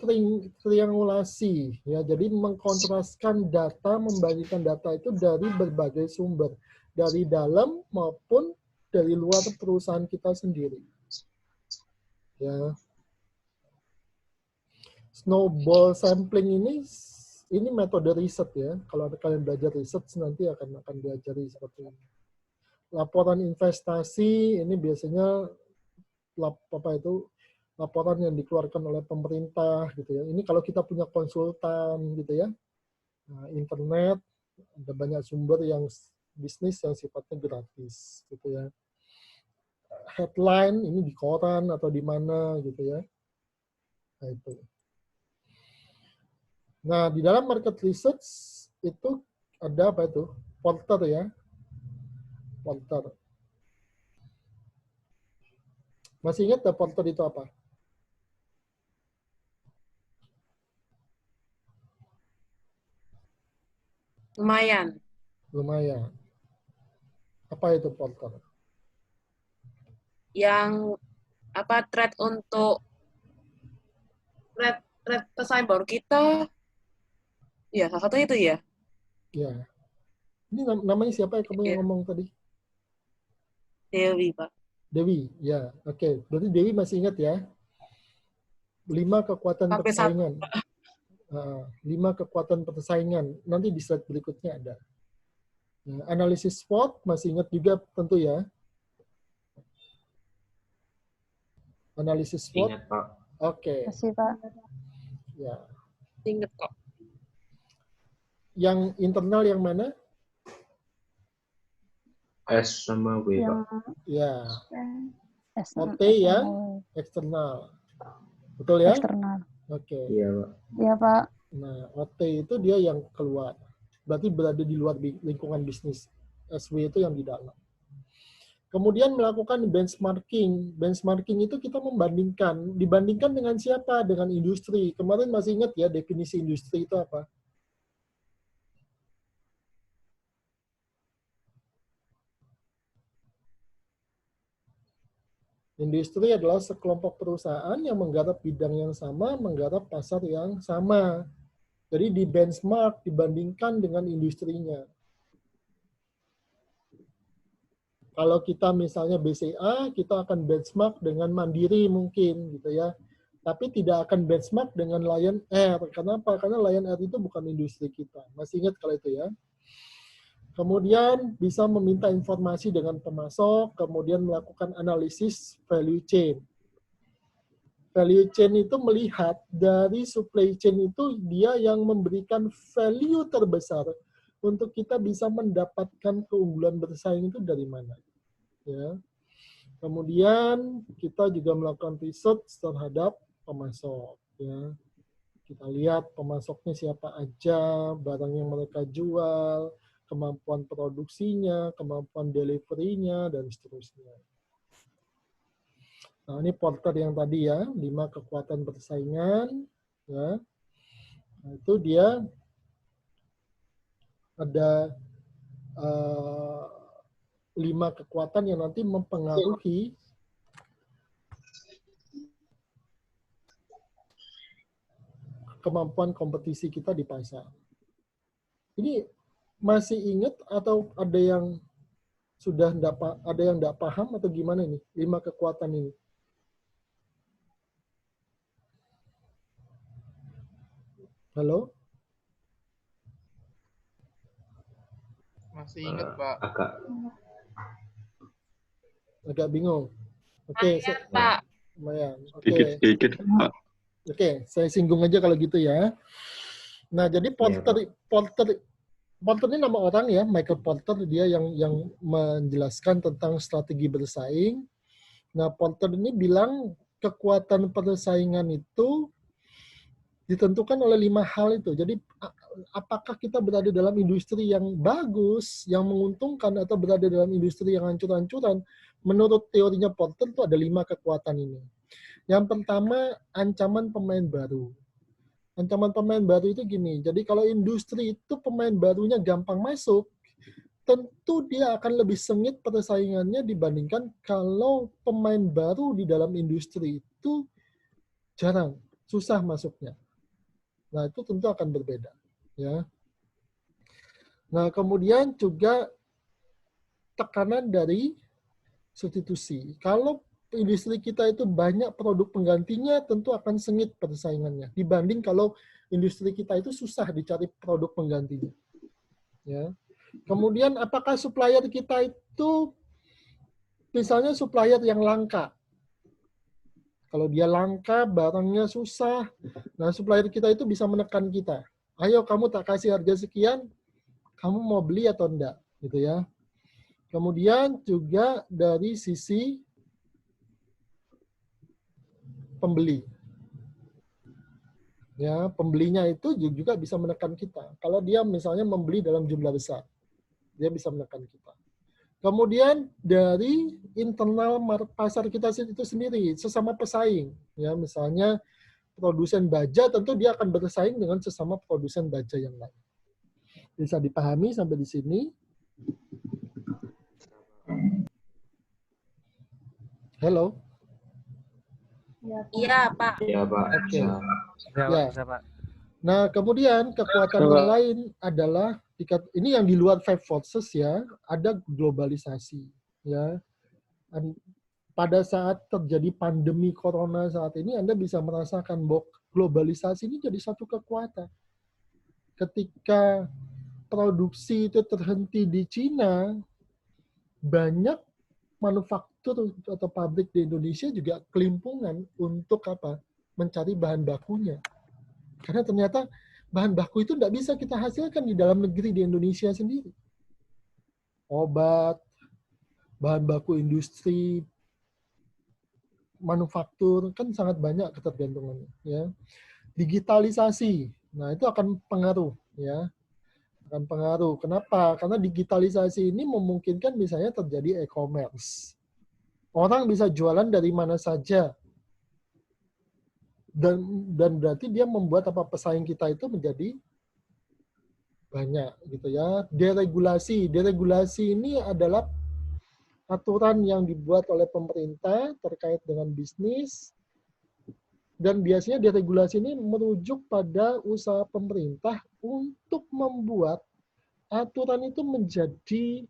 triangulasi, ya, jadi mengkontraskan data, membagikan data itu dari berbagai sumber, dari dalam maupun dari luar perusahaan kita sendiri. Ya. Snowball sampling ini metode riset ya. Kalau kalian belajar riset nanti akan diajari seperti ini. Laporan investasi ini biasanya laporan yang dikeluarkan oleh pemerintah gitu ya. Ini kalau kita punya konsultan gitu ya. Nah, internet ada banyak sumber yang bisnis yang sifatnya gratis gitu ya. Headline ini di koran atau di mana gitu ya. Nah, itu. Nah, di dalam market research itu ada apa itu? Porter ya. Porter. Masih ingat ya porter itu apa? Lumayan. Lumayan. Apa itu porter? yang apa trade untuk trade pesaing baru kita. Ya, salah satu itu ya. Ya. Ini namanya siapa ya kamu yang Iya. ngomong tadi? Dewi, Pak. Dewi, ya. Oke. Berarti Dewi masih ingat ya? 5 kekuatan Sampai satu. persaingan. 5 kekuatan persaingan. Nanti di slide berikutnya ada. Nah, analisis SWOT masih ingat juga tentu ya. Analisis SWOT. Ingat, Pak. Oke. Kasih, Pak. Ya. Ingat kok. Yang internal yang mana? S sama W, Yang Pak. Ya. OT OT yang eksternal. Betul ya? eksternal. Oke. Iya, Pak. Iya, Pak. Nah, OT itu dia yang keluar. Berarti berada di luar lingkungan bisnis. SW itu yang di dalam. Kemudian melakukan benchmarking. Benchmarking itu kita membandingkan. Dibandingkan dengan siapa? Dengan industri. Kemarin masih ingat ya definisi industri itu apa? Industri adalah sekelompok perusahaan yang menggarap bidang yang sama, menggarap pasar yang sama. Jadi di benchmark, dibandingkan dengan industrinya. Kalau kita misalnya BCA, kita akan benchmark dengan Mandiri mungkin, gitu ya. Tapi tidak akan benchmark dengan Lion Air. Kenapa? Karena Lion Air itu bukan industri kita. Masih ingat kalau itu ya? Kemudian bisa meminta informasi dengan pemasok, kemudian melakukan analisis value chain. Value chain itu melihat dari supply chain itu dia yang memberikan value terbesar untuk kita bisa mendapatkan keunggulan bersaing itu dari mana. Ya. Kemudian kita juga melakukan research terhadap pemasok. Ya. Kita lihat pemasoknya siapa aja, barang yang mereka jual, kemampuan produksinya, kemampuan delivery-nya, dan seterusnya. Nah, ini Porter yang tadi ya, 5 kekuatan persaingan. Ya. Nah, itu dia ada 5 kekuatan yang nanti mempengaruhi kemampuan kompetisi kita di pasar. Ini masih ingat atau ada yang sudah ada yang enggak paham atau gimana nih 5 kekuatan ini? Halo? Masih ingat, Pak. Agak bingung. Oke, Pak. lumayan. Dikit-dikit, Pak. Oke, saya singgung aja kalau gitu ya. Nah, jadi Porter ini nama orang ya, Michael Porter, dia yang menjelaskan tentang strategi bersaing. Nah, Porter ini bilang kekuatan persaingan itu ditentukan oleh 5 hal itu. Jadi apakah kita berada dalam industri yang bagus, yang menguntungkan, atau berada dalam industri yang hancur-hancuran? Menurut teorinya Porter itu ada 5 kekuatan ini. Yang pertama, ancaman pemain baru. Ancaman pemain baru itu gini, jadi kalau industri itu pemain barunya gampang masuk, tentu dia akan lebih sengit persaingannya dibandingkan kalau pemain baru di dalam industri itu jarang, susah masuknya. Nah, itu tentu akan berbeda. Ya. Nah, kemudian juga tekanan dari substitusi. Kalau industri kita itu banyak produk penggantinya, tentu akan sengit persaingannya. Dibanding kalau industri kita itu susah dicari produk penggantinya. Ya. Kemudian apakah supplier kita itu, misalnya supplier yang langka. Kalau dia langka, barangnya susah, nah supplier kita itu bisa menekan kita. Ayo kamu tak kasih harga sekian, kamu mau beli atau enggak, gitu ya. Kemudian juga dari sisi pembeli. Ya, pembelinya itu juga bisa menekan kita. Kalau dia misalnya membeli dalam jumlah besar, dia bisa menekan kita. Kemudian dari internal pasar kita itu sendiri, sesama pesaing. Ya, misalnya produsen baja, tentu dia akan bersaing dengan sesama produsen baja yang lain. Bisa dipahami sampai di sini? Hello? Ya, Pak. Iya, Pak. Ya, Pak. Oke. Bisa. Ya. Nah, kemudian kekuatan yang lain adalah ini yang di luar five forces ya, ada globalisasi ya. Pada saat terjadi pandemi corona saat ini, Anda bisa merasakan bahwa globalisasi ini jadi satu kekuatan. Ketika produksi itu terhenti di Cina, banyak manufaktur atau pabrik di Indonesia juga kelimpungan untuk apa? Mencari bahan bakunya. Karena ternyata bahan baku itu tidak bisa kita hasilkan di dalam negeri di Indonesia sendiri. Obat, bahan baku industri, manufaktur, kan sangat banyak ketergantungannya. Ya. Digitalisasi, nah itu akan pengaruh. Ya. Akan pengaruh. Kenapa? Karena digitalisasi ini memungkinkan misalnya terjadi e-commerce. Orang bisa jualan dari mana saja. Dan berarti dia membuat apa pesaing kita itu menjadi banyak gitu ya. Deregulasi ini adalah aturan yang dibuat oleh pemerintah terkait dengan bisnis, dan biasanya deregulasi ini merujuk pada usaha pemerintah untuk membuat aturan itu menjadi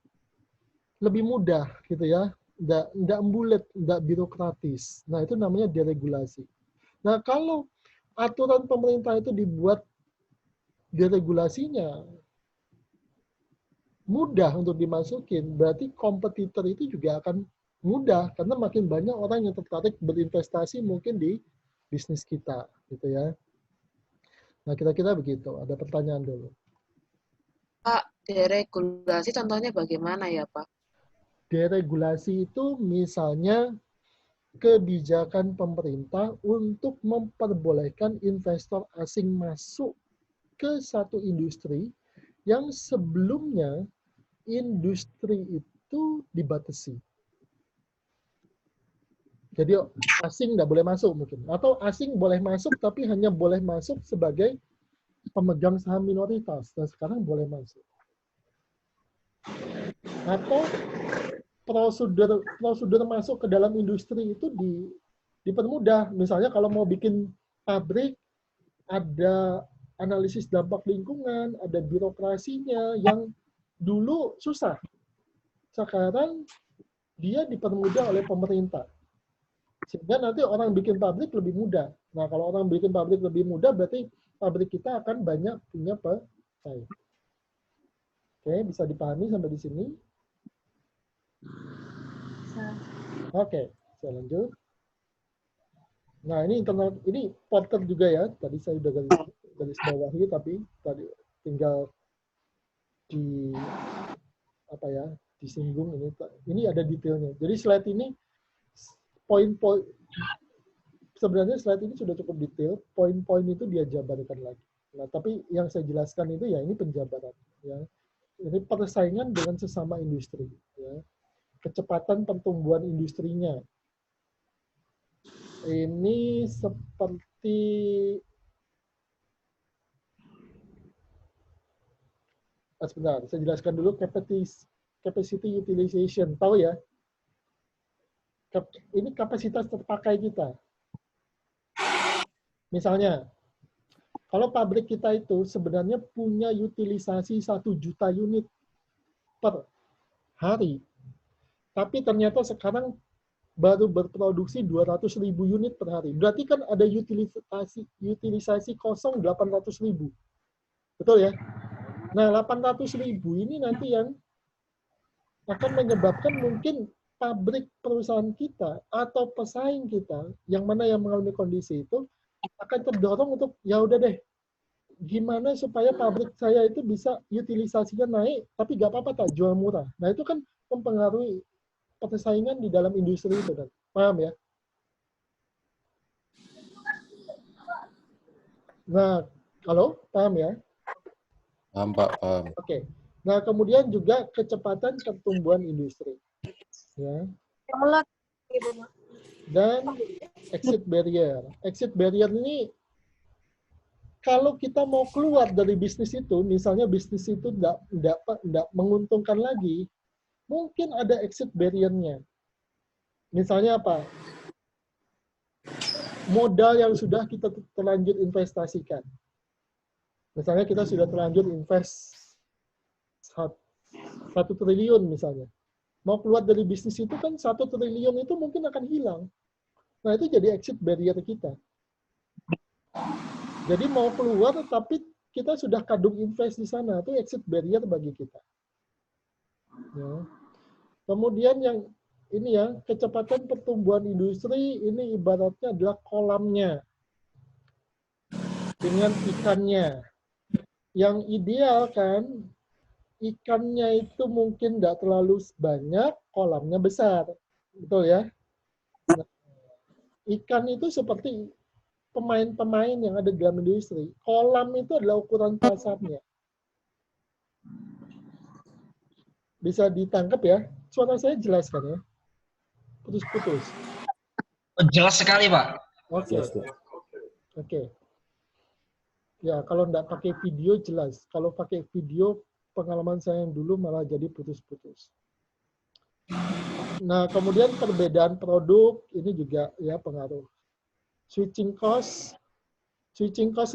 lebih mudah gitu ya, nggak bulet, nggak birokratis. Nah itu namanya deregulasi. Nah, kalau aturan pemerintah itu dibuat deregulasinya mudah untuk dimasukin, berarti kompetitor itu juga akan mudah, karena makin banyak orang yang tertarik berinvestasi mungkin di bisnis kita, gitu ya. Nah, kira-kira begitu. Ada pertanyaan dulu. Pak, deregulasi contohnya bagaimana ya, Pak? Deregulasi itu misalnya kebijakan pemerintah untuk memperbolehkan investor asing masuk ke satu industri yang sebelumnya industri itu dibatasi. Jadi asing nggak boleh masuk mungkin. Atau asing boleh masuk tapi hanya boleh masuk sebagai pemegang saham minoritas. Dan sekarang boleh masuk. Atau prosedur masuk ke dalam industri itu dipermudah. Misalnya kalau mau bikin pabrik, ada analisis dampak lingkungan, ada birokrasinya yang dulu susah. Sekarang dia dipermudah oleh pemerintah. Sehingga nanti orang bikin pabrik lebih mudah. Nah, kalau orang bikin pabrik lebih mudah, berarti pabrik kita akan banyak punya pesaing. Oke, bisa dipahami sampai di sini? Oke, saya lanjut. Nah, ini internal, ini Porter juga ya. Tadi saya udah garis bawahi, tapi tadi tinggal di apa ya, disinggung ini. Ini ada detailnya. Jadi slide ini poin-poin, sebenarnya slide ini sudah cukup detail. Poin-poin itu dia jabarkan lagi. Nah, tapi yang saya jelaskan itu ya ini penjabaran. Ya. Ini persaingan dengan sesama industri. Ya. Kecepatan pertumbuhan industrinya. Ini seperti sebentar, saya jelaskan dulu capacity utilization. Tahu ya? Ini kapasitas terpakai kita. Misalnya, kalau pabrik kita itu sebenarnya punya utilisasi 1 juta unit per hari. Tapi ternyata sekarang baru berproduksi 200.000 unit per hari. Berarti kan ada utilisasi kosong 800.000. Betul ya? Nah, 800.000 ini nanti yang akan menyebabkan mungkin pabrik perusahaan kita atau pesaing kita, yang mana yang mengalami kondisi itu, akan terdorong untuk, ya udah deh, gimana supaya pabrik saya itu bisa utilisasinya naik, tapi gak apa-apa tak jual murah. Nah, itu kan mempengaruhi persaingan di dalam industri itu kan. Paham ya? Nah, halo? Paham ya? Paham, Pak. Paham. Oke. Nah, kemudian juga kecepatan pertumbuhan industri. Ya. Dan exit barrier. Exit barrier ini kalau kita mau keluar dari bisnis itu, misalnya bisnis itu tidak menguntungkan lagi, mungkin ada exit barrier-nya. Misalnya apa? Modal yang sudah kita terlanjur investasikan. Misalnya kita sudah terlanjur invest 1 triliun misalnya. Mau keluar dari bisnis itu kan 1 triliun itu mungkin akan hilang. Nah itu jadi exit barrier kita. Jadi mau keluar tapi kita sudah kadung invest di sana, itu exit barrier bagi kita. Ya. Kemudian yang ini ya, kecepatan pertumbuhan industri ini ibaratnya adalah kolamnya dengan ikannya. Yang ideal kan ikannya itu mungkin tidak terlalu banyak, kolamnya besar. Betul ya? Nah, ikan itu seperti pemain-pemain yang ada dalam industri. Kolam itu adalah ukuran pasarnya. Bisa ditangkap ya? Suara saya jelas kan ya? Putus-putus. Jelas sekali, Pak. Oke. Oke. Ya, kalau enggak pakai video jelas. Kalau pakai video, pengalaman saya yang dulu malah jadi putus-putus. Nah, kemudian perbedaan produk ini juga ya pengaruh. Switching cost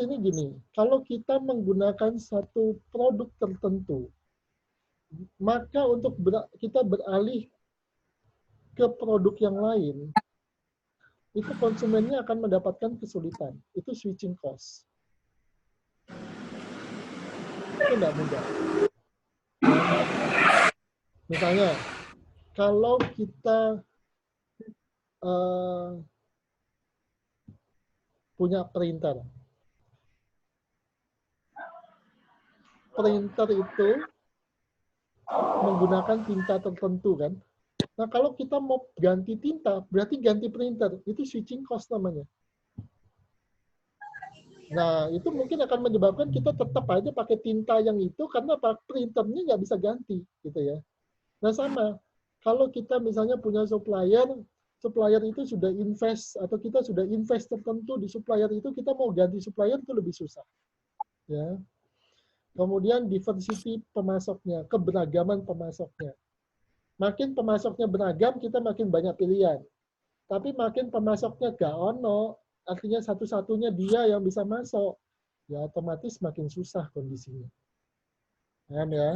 ini gini, kalau kita menggunakan satu produk tertentu, maka untuk kita beralih ke produk yang lain, itu konsumennya akan mendapatkan kesulitan. Itu switching cost. Itu tidak mudah. Misalnya, kalau kita punya printer. Printer itu menggunakan tinta tertentu kan. Nah, kalau kita mau ganti tinta, berarti ganti printer. Itu switching cost namanya. Nah, itu mungkin akan menyebabkan kita tetap aja pakai tinta yang itu karena printernya nggak bisa ganti, gitu ya. Nah, sama. Kalau kita misalnya punya supplier itu sudah invest atau kita sudah invest tertentu di supplier itu, kita mau ganti supplier itu lebih susah. Ya. Kemudian diversity pemasoknya, keberagaman pemasoknya. Makin pemasoknya beragam, kita makin banyak pilihan. Tapi makin pemasoknya gak ono, artinya satu-satunya dia yang bisa masuk, ya otomatis makin susah kondisinya. Paham ya?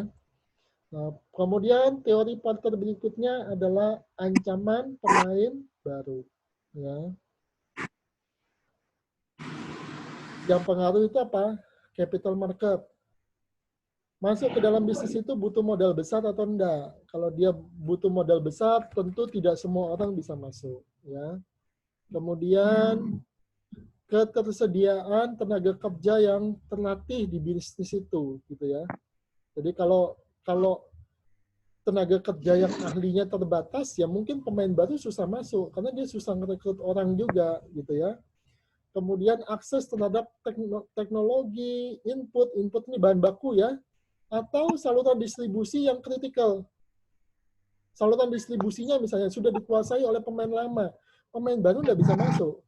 Nah, kemudian teori Porter berikutnya adalah ancaman pemain baru. Ya. Yang pengaruh itu apa? Capital market. Masuk ke dalam bisnis itu butuh modal besar atau enggak? Kalau dia butuh modal besar, tentu tidak semua orang bisa masuk. Ya. Kemudian ketersediaan tenaga kerja yang terlatih di bisnis itu, gitu ya. Jadi kalau tenaga kerja yang ahlinya terbatas, ya mungkin pemain baru susah masuk karena dia susah merekrut orang juga, gitu ya. Kemudian akses terhadap teknologi, input ini bahan baku ya. Atau saluran distribusi yang kritikal. Saluran distribusinya misalnya sudah dikuasai oleh pemain lama, pemain baru nggak bisa masuk.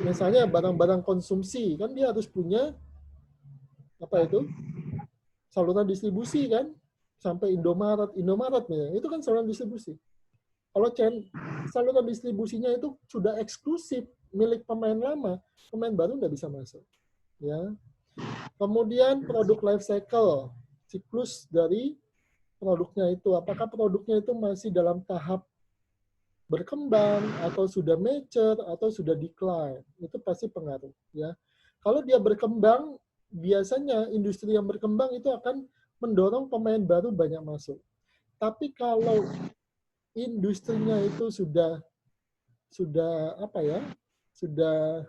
Misalnya barang-barang konsumsi, kan dia harus punya apa itu? Saluran distribusi kan, sampai Indomaret ya, itu kan saluran distribusi. Kalau saluran distribusinya itu sudah eksklusif milik pemain lama, pemain baru nggak bisa masuk. Ya. Kemudian produk life cycle, siklus dari produknya itu. Apakah produknya itu masih dalam tahap berkembang, atau sudah mature, atau sudah decline. Itu pasti pengaruh. Ya. Kalau dia berkembang, biasanya industri yang berkembang itu akan mendorong pemain baru banyak masuk. Tapi kalau industrinya itu sudah apa ya, sudah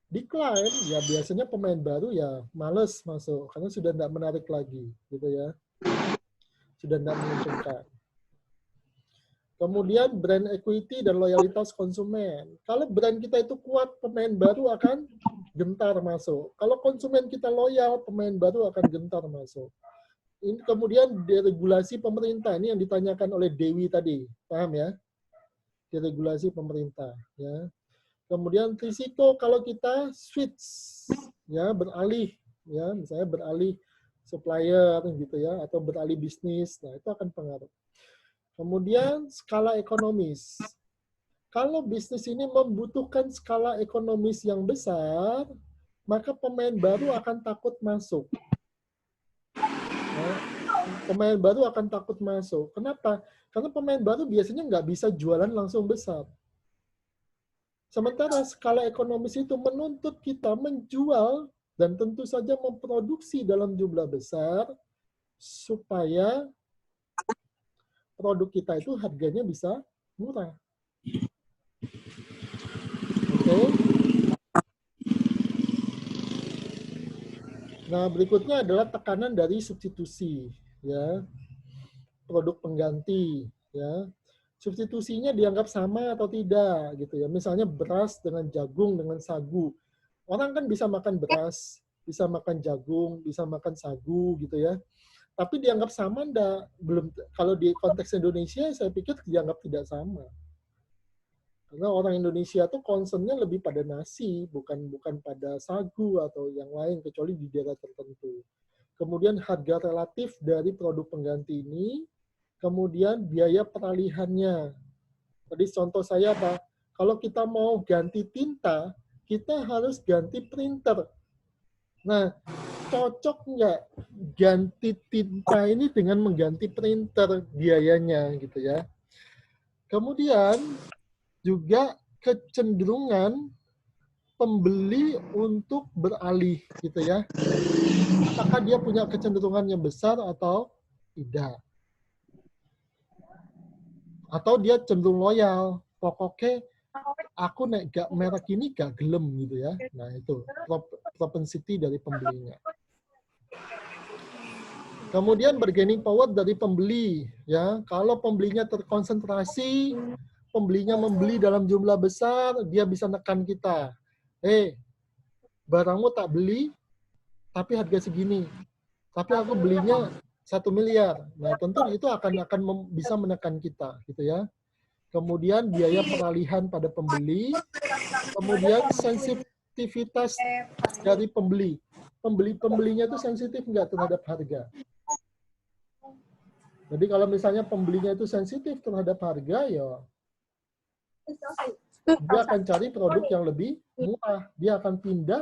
decline, ya biasanya pemain baru ya males masuk karena sudah tidak menarik lagi, gitu ya, sudah tidak menguntungkan. Kemudian brand equity dan loyalitas konsumen. Kalau brand kita itu kuat, pemain baru akan gentar masuk. Kalau konsumen kita loyal, pemain baru akan gentar masuk. Ini kemudian deregulasi pemerintah, ini yang ditanyakan oleh Dewi tadi, paham ya? Deregulasi pemerintah, ya. Kemudian risiko kalau kita switch, ya beralih, ya misalnya beralih supplier gitu ya, atau beralih bisnis. Nah, itu akan pengaruh. Kemudian skala ekonomis. Kalau bisnis ini membutuhkan skala ekonomis yang besar, maka pemain baru akan takut masuk. Nah, pemain baru akan takut masuk. Kenapa? Karena pemain baru biasanya nggak bisa jualan langsung besar. Sementara skala ekonomis itu menuntut kita menjual dan tentu saja memproduksi dalam jumlah besar supaya produk kita itu harganya bisa murah. Oke. Nah, berikutnya adalah tekanan dari substitusi, ya. Produk pengganti, ya. Substitusinya dianggap sama atau tidak gitu ya. Misalnya beras dengan jagung dengan sagu. Orang kan bisa makan beras, bisa makan jagung, bisa makan sagu gitu ya. Tapi dianggap sama enggak? Belum. Kalau di konteks Indonesia saya pikir dianggap tidak sama. Karena orang Indonesia tuh concernnya lebih pada nasi, bukan pada sagu atau yang lain, kecuali di daerah tertentu. Kemudian harga relatif dari produk pengganti ini, kemudian biaya peralihannya. Tadi contoh saya apa? Kalau kita mau ganti tinta, kita harus ganti printer. Nah, cocok nggak ganti tinta ini dengan mengganti printer biayanya gitu ya. Kemudian juga kecenderungan pembeli untuk beralih gitu ya. Apakah dia punya kecenderungan yang besar atau tidak? Atau dia cenderung loyal. Pokoknya aku naik gak merek ini gak gelem gitu ya. Nah itu propensity dari pembelinya. Kemudian bargaining power dari pembeli ya. Kalau pembelinya terkonsentrasi, pembelinya membeli dalam jumlah besar, dia bisa nekan kita. Barangmu tak beli, tapi harga segini. Tapi aku belinya 1 miliar. Nah, tentu itu akan bisa menekan kita, gitu ya. Kemudian biaya peralihan pada pembeli, kemudian sensitivitas dari pembeli. Pembelinya itu sensitif nggak terhadap harga? Jadi kalau misalnya pembelinya itu sensitif terhadap harga, ya dia akan cari produk yang lebih murah. Dia akan pindah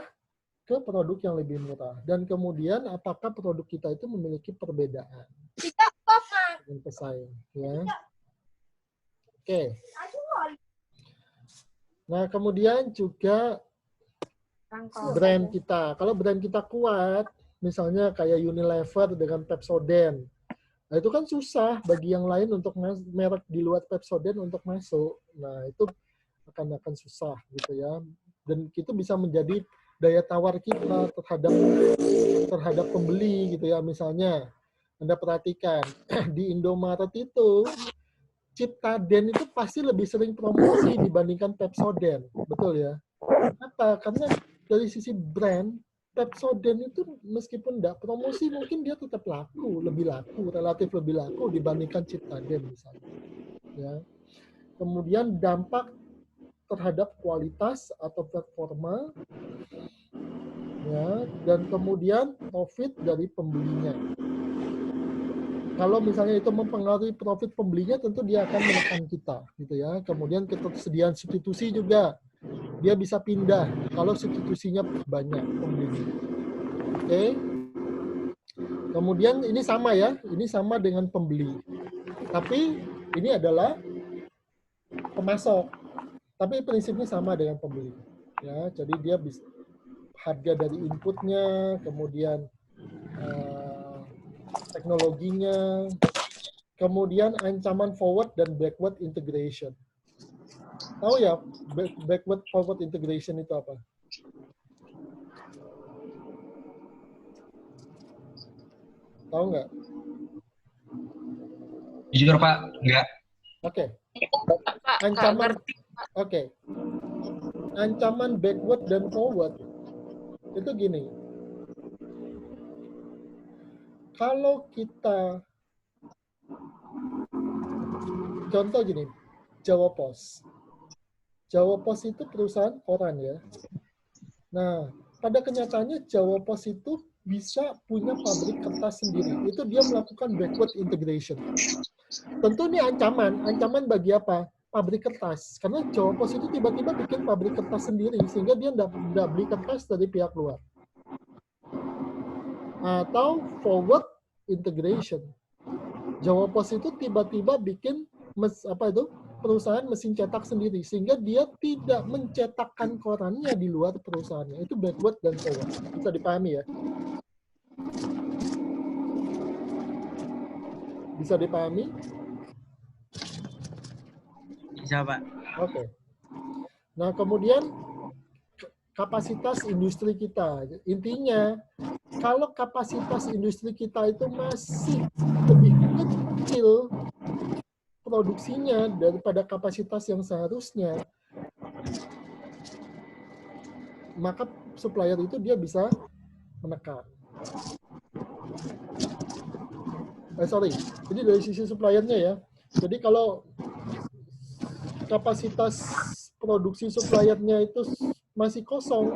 ke produk yang lebih murah. Dan kemudian apakah produk kita itu memiliki perbedaan dengan pesaing. Ya. Oke. Nah, kemudian juga brand kita. Kalau brand kita kuat, misalnya kayak Unilever dengan Pepsodent, nah itu kan susah bagi yang lain untuk merek di luar Pepsodent untuk masuk. Nah, itu akan susah gitu ya. Dan itu bisa menjadi daya tawar kita terhadap pembeli gitu ya. Misalnya Anda perhatikan di Indomaret itu Ciptaden itu pasti lebih sering promosi dibandingkan Pepsodent, betul ya? Kenapa? Karena dari sisi brand Pepsodent itu meskipun tidak promosi mungkin dia tetap relatif lebih laku dibandingkan Ciptaden misalnya. Ya. Kemudian dampak terhadap kualitas atau performa, ya, dan kemudian profit dari pembelinya. Kalau misalnya itu mempengaruhi profit pembelinya, tentu dia akan menekan kita, gitu ya. Kemudian ketersediaan substitusi juga, dia bisa pindah kalau substitusinya banyak pembeli. Oke. Kemudian ini sama ya, ini sama dengan pembeli. Tapi ini adalah pemasok. Tapi prinsipnya sama dengan pembeli. Ya, jadi dia bisa harga dari inputnya, kemudian teknologinya, kemudian ancaman forward dan backward integration. Tahu ya backward forward integration itu apa? Tahu nggak? Jujur Pak, enggak. Oke. Ancaman backward dan forward itu gini. Kalau kita contoh gini, Jawa Pos. Jawa Pos itu perusahaan koran ya. Nah, pada kenyataannya Jawa Pos itu bisa punya pabrik kertas sendiri. Itu dia melakukan backward integration. Tentu ini ancaman bagi apa? Pabrik kertas. Karena Jawa Pos itu tiba-tiba bikin pabrik kertas sendiri, sehingga dia nggak beli kertas dari pihak luar. Atau forward integration. Jawa Pos itu tiba-tiba bikin perusahaan mesin cetak sendiri, sehingga dia tidak mencetakkan korannya di luar perusahaannya. Itu backward dan forward. Bisa dipahami ya? Bisa dipahami? Bisa, Pak. Oke. Nah, kemudian kapasitas industri kita. Intinya, kalau kapasitas industri kita itu masih lebih kecil produksinya daripada kapasitas yang seharusnya, maka supplier itu dia bisa menekan. Jadi dari sisi suppliernya ya. Jadi kalau kapasitas produksi suppliernya itu masih kosong,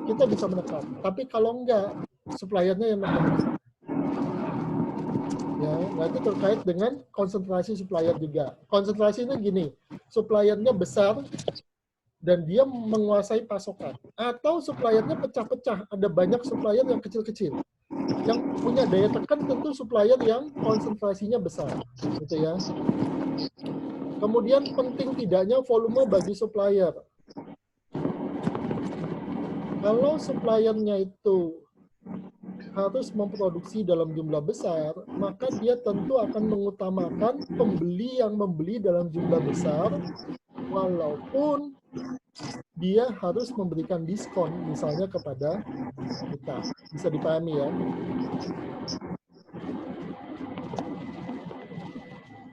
kita bisa menekan. Tapi kalau enggak, suppliernya yang menekan. Ya, nah itu terkait dengan konsentrasi supplier juga. Konsentrasinya gini, suppliernya besar dan dia menguasai pasokan. Atau suppliernya pecah-pecah, ada banyak supplier yang kecil-kecil. Yang punya daya tekan tentu supplier yang konsentrasinya besar, gitu ya. Kemudian penting tidaknya volume bagi supplier. Kalau suppliernya itu harus memproduksi dalam jumlah besar, maka dia tentu akan mengutamakan pembeli yang membeli dalam jumlah besar, walaupun dia harus memberikan diskon, misalnya kepada kita. Bisa dipahami ya?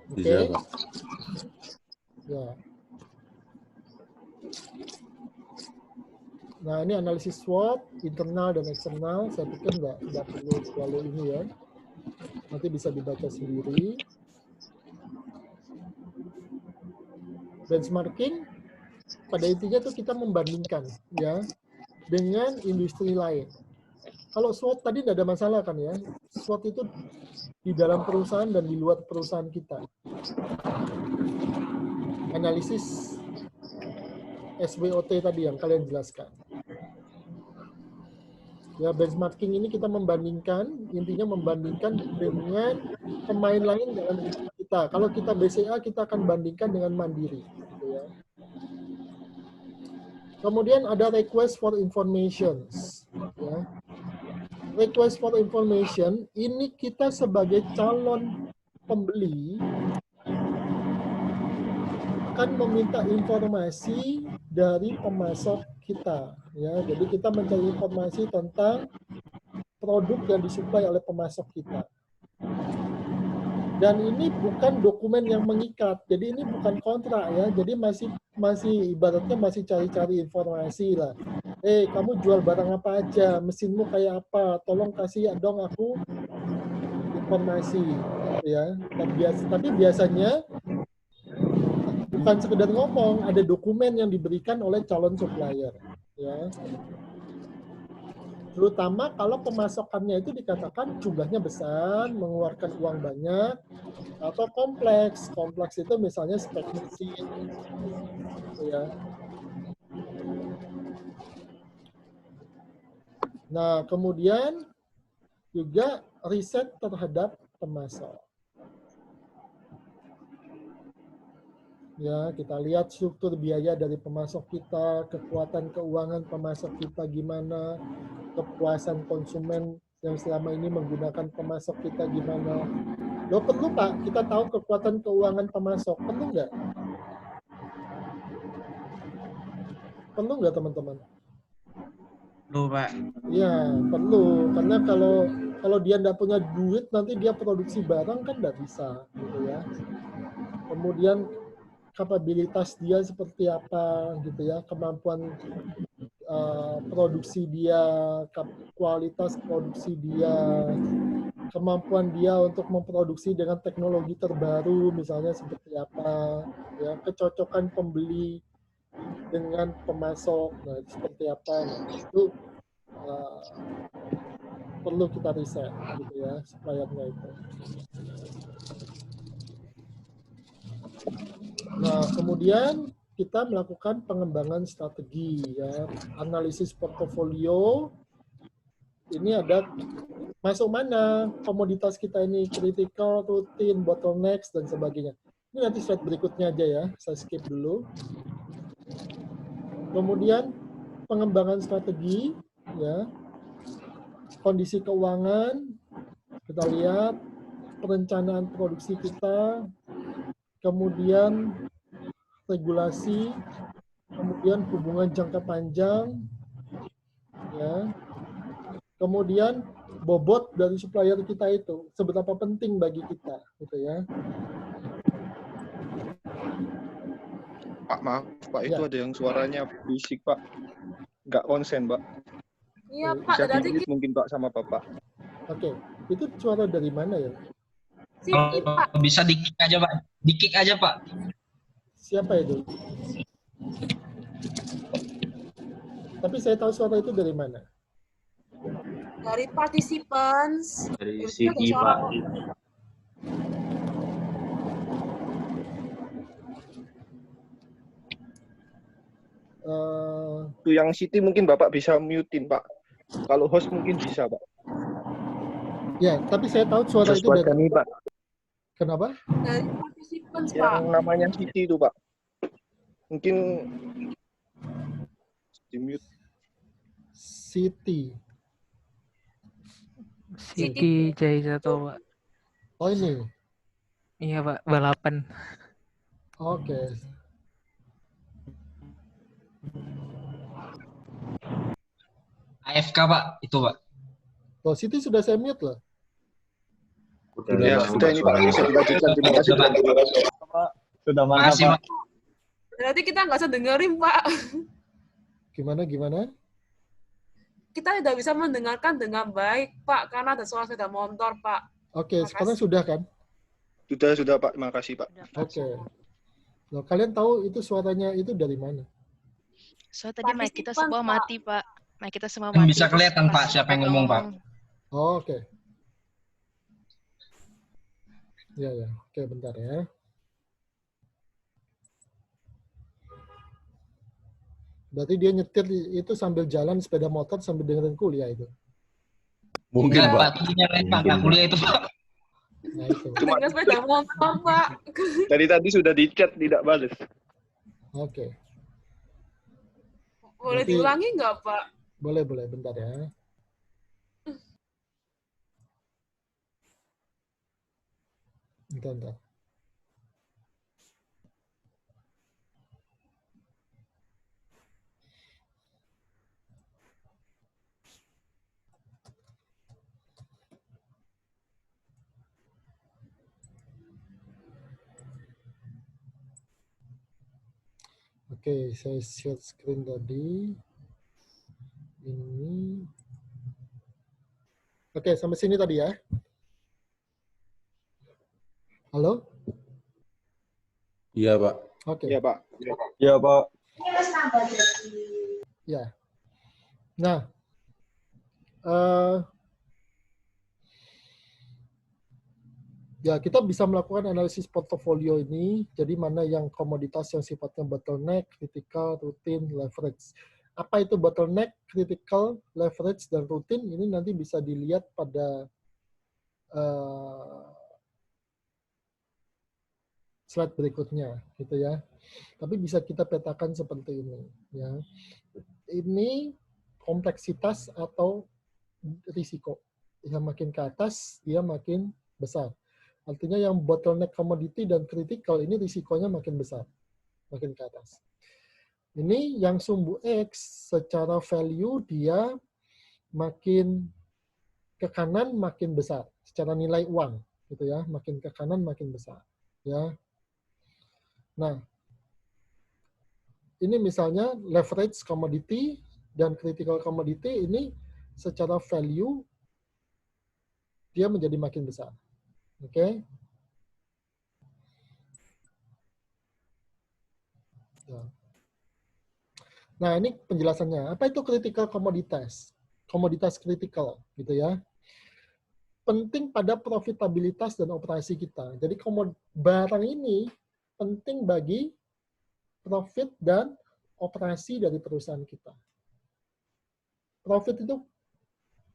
Oke? Bisa, Pak. Ya. Nah, ini analisis SWOT, internal dan eksternal. Saya pikir nggak perlu selalu ini ya. Nanti bisa dibaca sendiri. Benchmarking, pada intinya tuh kita membandingkan ya dengan industri lain. Kalau SWOT tadi tidak ada masalah kan ya. SWOT itu di dalam perusahaan dan di luar perusahaan kita. Analisis SWOT tadi yang kalian jelaskan. Ya, benchmarking ini kita membandingkan, intinya membandingkan dengan pemain lain dengan kita. Kalau kita BCA, kita akan bandingkan dengan Mandiri. Gitu ya. Kemudian ada request for information. Ya. Request for information, ini kita sebagai calon pembeli akan meminta informasi dari pemasok kita. Ya, jadi kita mencari informasi tentang produk yang disuplai oleh pemasok kita. Dan ini bukan dokumen yang mengikat, jadi ini bukan kontrak ya. Jadi masih ibaratnya masih cari-cari informasi lah. Kamu jual barang apa aja, mesinmu kayak apa, tolong kasih dong aku informasi ya. Tapi biasanya bukan sekedar ngomong, ada dokumen yang diberikan oleh calon supplier ya. Terutama kalau pemasokannya itu dikatakan jumlahnya besar, mengeluarkan uang banyak, atau kompleks. Kompleks itu misalnya spek mesin ya. Nah, kemudian juga riset terhadap pemasok. Ya, kita lihat struktur biaya dari pemasok kita, kekuatan keuangan pemasok kita gimana, kepuasan konsumen yang selama ini menggunakan pemasok kita gimana. Loh, perlu Pak, kita tahu kekuatan keuangan pemasok, perlu nggak? Perlu nggak teman-teman? Perlu, Pak. Ya, perlu. Karena kalau dia nggak punya duit, nanti dia produksi barang kan nggak bisa, gitu ya. Kemudian kapabilitas dia seperti apa, gitu ya, kemampuan produksi dia, kualitas produksi dia, kemampuan dia untuk memproduksi dengan teknologi terbaru, misalnya seperti apa, ya, kecocokan pembeli dengan pemasok, nah, seperti apa, nah, itu uh, perlu kita riset gitu ya, suppliernya itu. Nah, kemudian kita melakukan pengembangan strategi ya, analisis portofolio. Ini ada masuk mana komoditas kita ini, critical, rutin, bottlenecks dan sebagainya. Ini nanti slide berikutnya aja ya, saya skip dulu. Kemudian pengembangan strategi ya, kondisi keuangan, kita lihat perencanaan produksi kita, kemudian regulasi, kemudian hubungan jangka panjang, ya, kemudian bobot dari supplier kita itu seberapa penting bagi kita, gitu ya. Pak, maaf, Pak, Ya. itu ada yang suaranya berisik, Pak. Nggak konsen, Pak. Iya, Pak. Bisa Berarti di-mute mungkin, Pak, sama Bapak. Oke, itu suara dari mana ya? Siti, Pak. Kalau bisa di-kick aja, Pak. Di-kick aja, Pak. Siapa itu? Tapi saya tahu suara itu dari mana? Dari participants. Dari Ada Siti, suara Pak. kok. Itu yang Siti mungkin Bapak bisa mutein, Pak. Kalau host mungkin bisa, Pak. Ya, tapi saya tahu suara Host itu buat dari... kami, Pak. Kenapa? Dari participants, Pak. Yang namanya Siti itu, Pak. Mungkin di-mute. Siti. Siti Jaizato, Pak. Oh ini. Iya, Pak. Balapan. Oke. AFK, Pak. Itu, Pak. Oh, Siti sudah saya mute loh. Ya, sudah ini, Pak. Bisa dilanjutkan. Terima kasih, Pak. Sudah Makasih, Pak. Berarti kita nggak bisa dengerin, Pak. Gimana? Kita tidak bisa mendengarkan dengan baik, Pak, karena ada suara sepeda motor, Pak. Oke, Makasih. sekarang sudah kan? Sudah, Pak. Terima kasih, Pak. Oke. Loh, kalian tahu itu suaranya itu dari mana? So tadi mic kita Partisipan, semua Pak. mati, Pak. Mic kita semua Kan mati. bisa kelihatan, Pak, siapa yang ngomong, Pak. Oh, oke. Ya. Oke, bentar ya. Berarti dia nyetir itu sambil jalan sepeda motor sambil dengerin kuliah itu. Mungkin, Enggak, Pak. Pak. Itu nyalain Pak. Nggak kuliah itu, Pak. Nah, itu. Dengan sepeda motor, Pak. Dari tadi sudah di-chat, tidak balas. Oke. Boleh Berarti- diulangi nggak, Pak? Boleh, bentar ya. Bentar. Oke, saya share screen tadi. Ini. Oke, sampai sini tadi ya. Halo? Iya, Pak. Oke. Ya, Pak. Ya, Pak. Ya. Nah, ya kita bisa melakukan analisis portofolio ini. Jadi mana yang komoditas yang sifatnya bottleneck, critical, rutin, leverage. Apa itu bottleneck, critical, leverage, dan rutin? Ini nanti bisa dilihat pada slide berikutnya, gitu ya. Tapi bisa kita petakan seperti ini, ya. Ini kompleksitas atau risiko. Yang makin ke atas, dia makin besar. Artinya yang bottleneck commodity dan critical ini risikonya makin besar, makin ke atas. Ini yang sumbu X secara value dia makin ke kanan makin besar, secara nilai uang, gitu ya, makin ke kanan makin besar, ya. Nah, ini misalnya leverage commodity dan critical commodity ini secara value dia menjadi makin besar. Oke. Nah, ini penjelasannya. Apa itu critical commodities? komoditas kritikal gitu ya. Penting pada profitabilitas dan operasi kita. Jadi barang ini penting bagi profit dan operasi dari perusahaan kita. Profit itu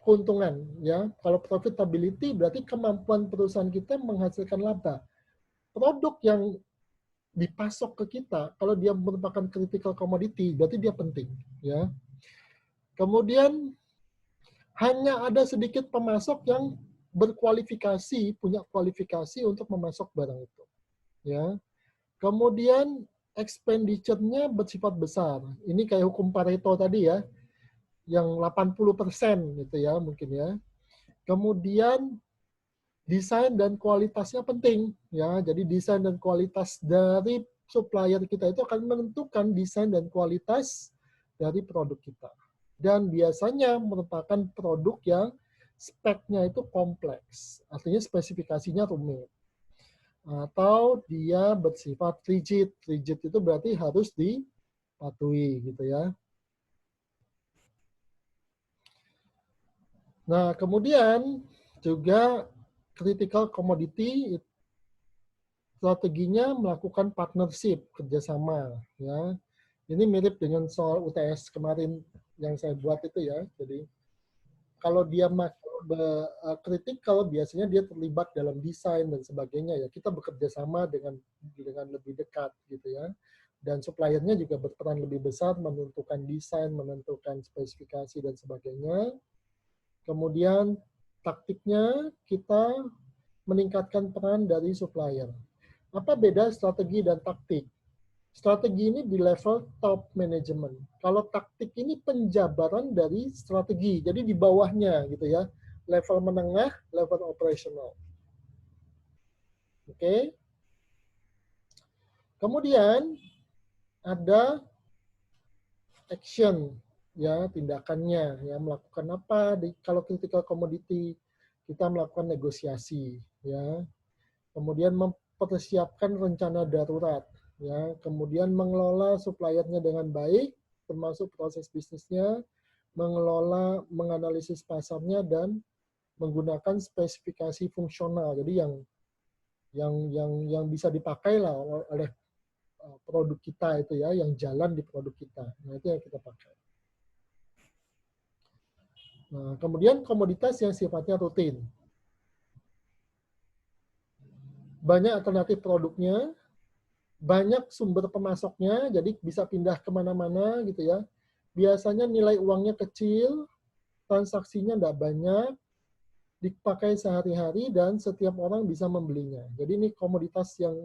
keuntungan ya. Kalau profitability berarti kemampuan perusahaan kita menghasilkan laba. Produk yang dipasok ke kita, kalau dia merupakan critical commodity, berarti dia penting ya. Kemudian hanya ada sedikit pemasok yang berkualifikasi, punya kualifikasi untuk memasok barang itu. Ya. Kemudian expenditure-nya bersifat besar. Ini kayak hukum Pareto tadi ya, yang 80% gitu ya mungkin ya. Kemudian desain dan kualitasnya penting ya. Jadi desain dan kualitas dari supplier kita itu akan menentukan desain dan kualitas dari produk kita. Dan biasanya merupakan produk yang speknya itu kompleks, artinya spesifikasinya rumit. Atau dia bersifat rigid. Rigid itu berarti harus dipatuhi gitu ya. Nah, kemudian juga critical commodity strateginya melakukan partnership, kerjasama ya. Ini mirip dengan soal UTS kemarin yang saya buat itu ya. Jadi kalau dia kritikal, biasanya dia terlibat dalam desain dan sebagainya ya. Kita bekerja sama dengan lebih dekat gitu ya. Dan suppliernya juga berperan lebih besar menentukan desain, menentukan spesifikasi dan sebagainya. Kemudian taktiknya kita meningkatkan peran dari supplier. Apa beda strategi dan taktik? Strategi ini di level top management. Kalau taktik ini penjabaran dari strategi, jadi di bawahnya gitu ya, level menengah, level operasional. Oke. Kemudian ada action, ya tindakannya, ya melakukan apa? Kalau critical commodity kita melakukan negosiasi, ya. Kemudian mempersiapkan rencana darurat. Ya, kemudian mengelola suppliernya dengan baik, termasuk proses bisnisnya, menganalisis pasarnya dan menggunakan spesifikasi fungsional. Jadi yang bisa dipakai lah oleh produk kita itu ya, yang jalan di produk kita. Nah, itu yang kita pakai. Nah, kemudian komoditas yang sifatnya rutin. Banyak alternatif produknya, banyak sumber pemasoknya, jadi bisa pindah kemana-mana gitu ya. Biasanya nilai uangnya kecil, transaksinya tidak banyak, dipakai sehari-hari dan setiap orang bisa membelinya. Jadi ini komoditas yang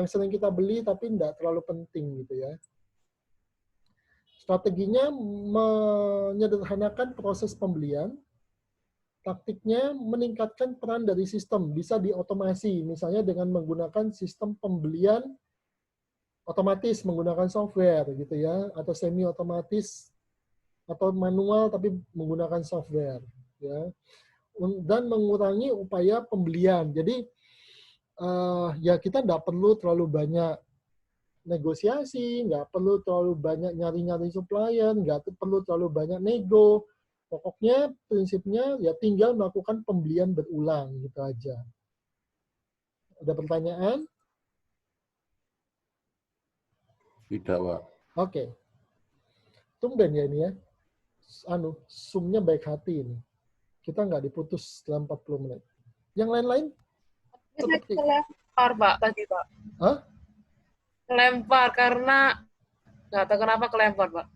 sering kita beli tapi tidak terlalu penting gitu ya. Strateginya menyederhanakan proses pembelian. Taktiknya meningkatkan peran dari sistem, bisa diotomasi, misalnya dengan menggunakan sistem pembelian otomatis menggunakan software gitu ya, atau semi otomatis atau manual tapi menggunakan software ya, dan mengurangi upaya pembelian. Jadi ya kita nggak perlu terlalu banyak negosiasi, nggak perlu terlalu banyak nyari-nyari supplier, nggak perlu terlalu banyak nego. Pokoknya prinsipnya ya tinggal melakukan pembelian berulang gitu aja. Ada pertanyaan? Tidak, Pak. Oke. Tumben ya ini ya. Zoom-nya baik hati ini. Kita nggak diputus dalam 40 menit. Yang lain-lain? Saya kelempar, Pak, tadi, Pak. Hah? Kelempar karena nggak tahu kenapa kelempar, Pak.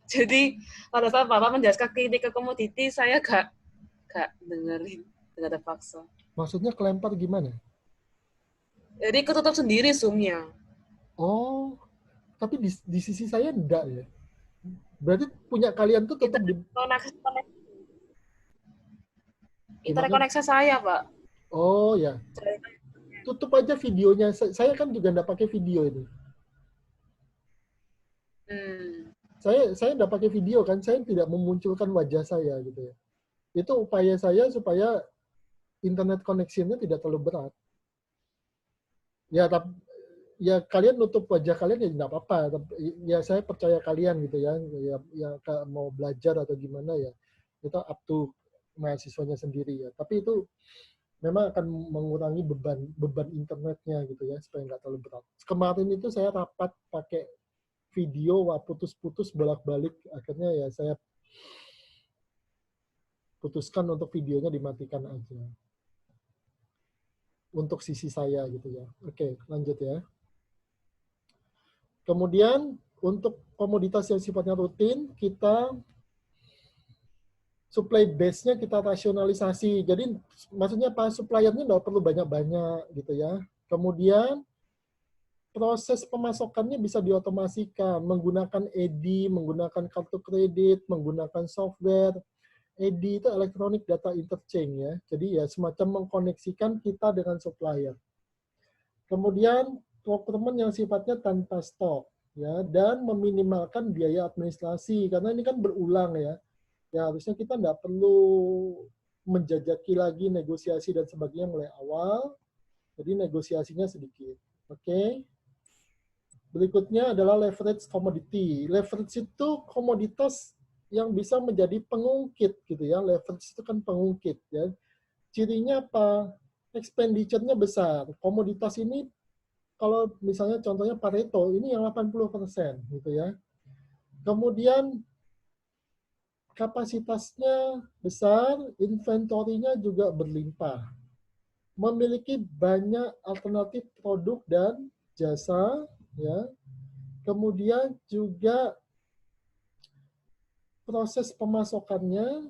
Jadi pada saat Bapak menjelaskan kritik ke komoditi, saya nggak dengerin, nggak terpaksa. Maksudnya kelempar gimana? Jadi ketutup sendiri Zoom-nya. Oh, tapi di sisi saya enggak ya. Berarti punya kalian tuh tetap di... Internet koneksi saya, Pak. Oh ya. Tutup aja videonya. Saya kan juga enggak pakai video ini. Saya enggak pakai video kan, saya tidak memunculkan wajah saya gitu ya. Itu upaya saya supaya internet koneksinya tidak terlalu berat. Ya, tapi ya kalian nutup wajah kalian ya nggak apa-apa. Ya saya percaya kalian gitu ya. Ya mau belajar atau gimana ya, itu up to mahasiswanya sendiri ya. Tapi itu memang akan mengurangi beban internetnya gitu ya, supaya nggak terlalu berat. Kemarin itu saya rapat pakai video, putus-putus bolak-balik. Akhirnya ya saya putuskan untuk videonya dimatikan aja. Untuk sisi saya gitu ya. Oke, lanjut ya. Kemudian untuk komoditas yang sifatnya rutin, kita supply base-nya kita rasionalisasi. Jadi maksudnya Pak, suppliernya nggak perlu banyak-banyak gitu ya. Kemudian proses pemasokannya bisa diotomasikan menggunakan ED, menggunakan kartu kredit, menggunakan software. ED itu Electronic Data Interchange ya. Jadi ya semacam mengkoneksikan kita dengan supplier. Kemudian procurement yang sifatnya tanpa stok ya, dan meminimalkan biaya administrasi karena ini kan berulang ya. Ya harusnya kita nggak perlu menjajaki lagi negosiasi dan sebagainya mulai awal. Jadi negosiasinya sedikit. Oke. Berikutnya adalah leverage commodity. Leverage itu komoditas yang bisa menjadi pengungkit gitu ya. Leverage itu kan pengungkit ya. Cirinya apa? Expenditure-nya besar. Komoditas ini kalau misalnya contohnya Pareto ini yang 80% gitu ya. Kemudian kapasitasnya besar, inventory-nya juga berlimpah. Memiliki banyak alternatif produk dan jasa ya. Kemudian juga proses pemasokannya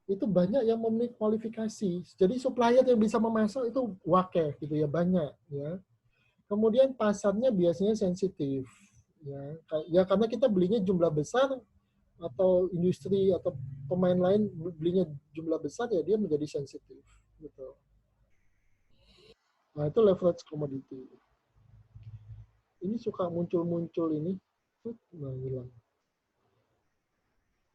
itu banyak yang memiliki kualifikasi. Jadi supplier yang bisa memasok itu wakil gitu ya, banyak ya. Kemudian pasarnya biasanya sensitif ya karena kita belinya jumlah besar atau industri atau pemain lain belinya jumlah besar ya dia menjadi sensitif gitu. Nah, itu leverage commodity. Ini suka muncul-muncul ini. Nah, hilang.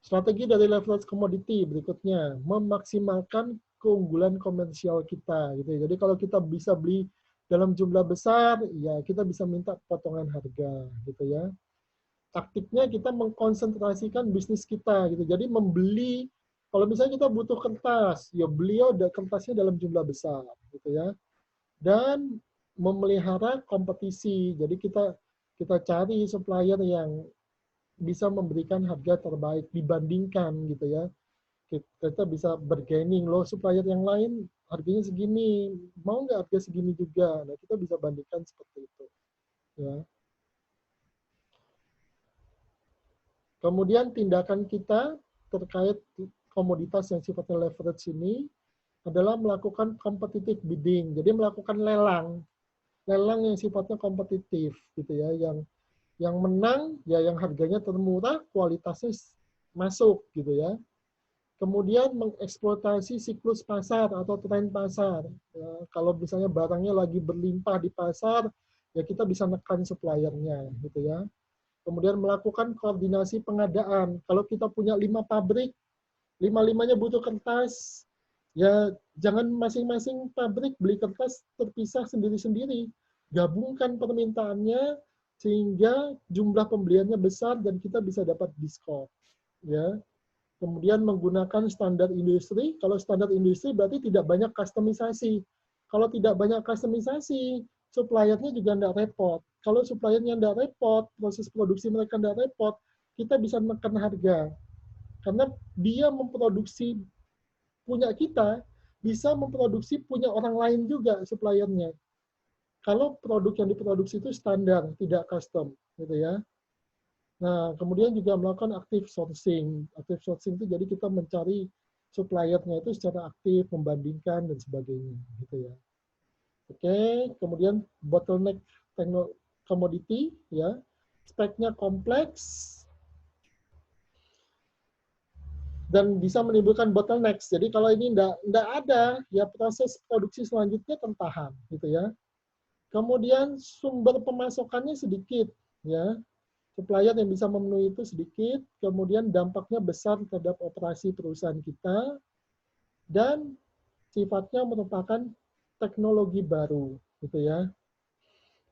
Strategi dari leverage commodity berikutnya, memaksimalkan keunggulan komersial kita. Gitu. Jadi kalau kita bisa beli dalam jumlah besar, ya kita bisa minta potongan harga. Gitu ya. Taktiknya kita mengkonsentrasikan bisnis kita. Gitu. Jadi membeli, kalau misalnya kita butuh kertas, ya beliau kertasnya dalam jumlah besar. Gitu ya. Dan memelihara kompetisi. Jadi kita cari supplier yang bisa memberikan harga terbaik dibandingkan gitu ya. Kita bisa bargaining, loh supplier yang lain harganya segini, mau nggak harga segini juga. Nah, kita bisa bandingkan seperti itu. Ya. Kemudian tindakan kita terkait komoditas yang sifatnya leverage ini adalah melakukan competitive bidding. Jadi melakukan lelang yang sifatnya kompetitif gitu ya, yang menang ya yang harganya termurah, kualitasnya masuk gitu ya. Kemudian mengeksploitasi siklus pasar atau tren pasar. Ya, kalau misalnya barangnya lagi berlimpah di pasar, ya kita bisa nekan suppliernya gitu ya. Kemudian melakukan koordinasi pengadaan. Kalau kita punya 5 pabrik, 5-5-nya butuh kertas, ya jangan masing-masing pabrik beli kertas terpisah sendiri-sendiri. Gabungkan permintaannya sehingga jumlah pembeliannya besar dan kita bisa dapat diskon. Ya. Kemudian menggunakan standar industri. Kalau standar industri berarti tidak banyak kustomisasi. Kalau tidak banyak kustomisasi, suppliernya juga tidak repot. Kalau suppliernya tidak repot, proses produksi mereka tidak repot, kita bisa menekan harga. Karena dia memproduksi punya kita, bisa memproduksi punya orang lain juga suppliernya. Kalau produk yang diproduksi itu standar, tidak custom, gitu ya. Nah, kemudian juga melakukan active sourcing. Active sourcing itu jadi kita mencari suppliernya itu secara aktif, membandingkan dan sebagainya, gitu ya. Oke, kemudian bottleneck commodity, ya, speknya kompleks dan bisa menimbulkan bottlenecks. Jadi kalau ini enggak ada, ya proses produksi selanjutnya tertahan, gitu ya. Kemudian sumber pemasokannya sedikit, ya. Supplier yang bisa memenuhi itu sedikit, kemudian dampaknya besar terhadap operasi perusahaan kita, dan sifatnya merupakan teknologi baru, gitu ya.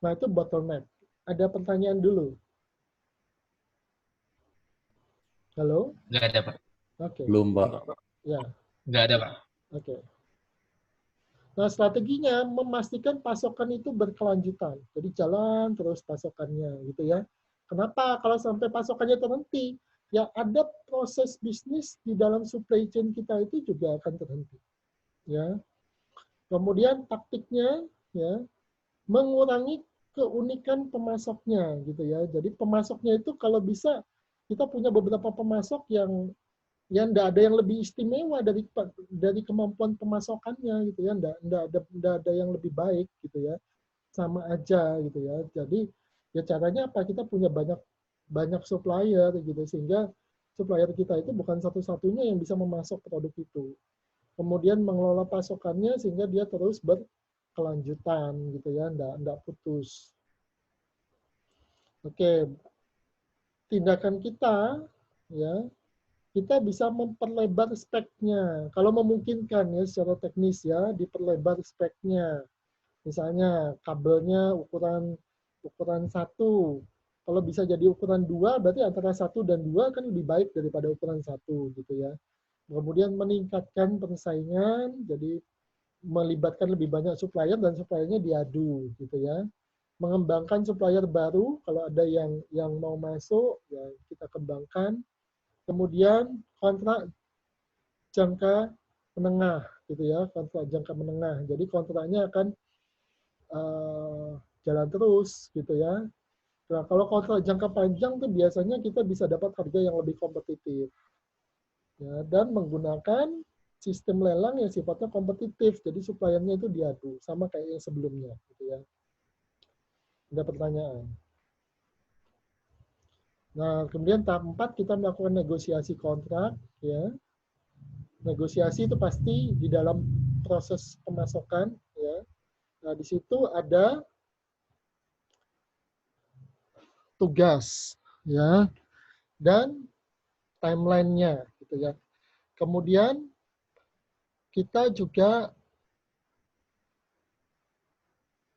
Nah, itu bottleneck. Ada pertanyaan dulu. Halo? Nggak ada, Pak. Oke. Belum, Pak. Ya, Nggak ada, Pak. oke. Nah, strateginya memastikan pasokan itu berkelanjutan. Jadi jalan terus pasokannya gitu ya. Kenapa? Kalau sampai pasokannya terhenti, ya ada proses bisnis di dalam supply chain kita itu juga akan terhenti. Ya. Kemudian taktiknya ya mengurangi keunikan pemasoknya gitu ya. Jadi pemasoknya itu kalau bisa kita punya beberapa pemasok yang tidak ada yang lebih istimewa dari kemampuan pemasokannya gitu ya, tidak ada yang lebih baik gitu ya, sama aja gitu ya. Jadi ya caranya apa, kita punya banyak supplier gitu sehingga supplier kita itu bukan satu-satunya yang bisa memasok produk itu, kemudian mengelola pasokannya sehingga dia terus berkelanjutan gitu ya, tidak putus. Oke, tindakan kita ya, kita bisa memperlebar speknya. Kalau memungkinkan ya secara teknis ya, diperlebar speknya. Misalnya kabelnya ukuran 1. Kalau bisa jadi ukuran 2, berarti antara 1 dan 2 kan lebih baik daripada ukuran 1 gitu ya. Kemudian meningkatkan persaingan, jadi melibatkan lebih banyak supplier dan suppliernya diadu gitu ya. Mengembangkan supplier baru, kalau ada yang mau masuk ya kita kembangkan. Kemudian kontrak jangka menengah gitu ya, kontrak jangka menengah. Jadi kontraknya akan jalan terus gitu ya. Nah, kalau kontrak jangka panjang tuh biasanya kita bisa dapat harga yang lebih kompetitif. Ya, dan menggunakan sistem lelang yang sifatnya kompetitif. Jadi suppliernya itu diadu sama kayak yang sebelumnya gitu ya. Ada pertanyaan? Nah, kemudian tahap 4 kita melakukan negosiasi kontrak ya. Negosiasi itu pasti di dalam proses pemasokan ya. Nah, di situ ada tugas ya dan timeline-nya gitu ya. Kemudian kita juga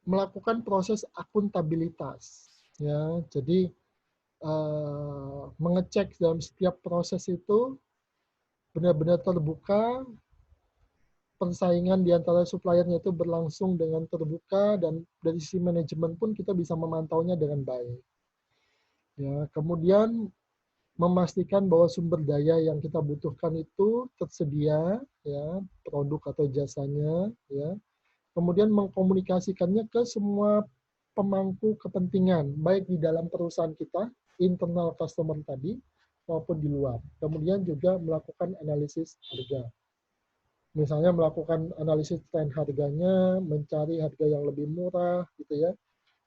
melakukan proses akuntabilitas ya. Jadi mengecek dalam setiap proses itu benar-benar terbuka, persaingan di antara suppliernya itu berlangsung dengan terbuka, dan dari sisi manajemen pun kita bisa memantaunya dengan baik. Ya, kemudian memastikan bahwa sumber daya yang kita butuhkan itu tersedia, ya, produk atau jasanya, ya. Kemudian mengkomunikasikannya ke semua pemangku kepentingan, baik di dalam perusahaan kita, internal customer tadi, maupun di luar. Kemudian juga melakukan analisis harga. Misalnya melakukan analisis tren harganya, mencari harga yang lebih murah, gitu ya.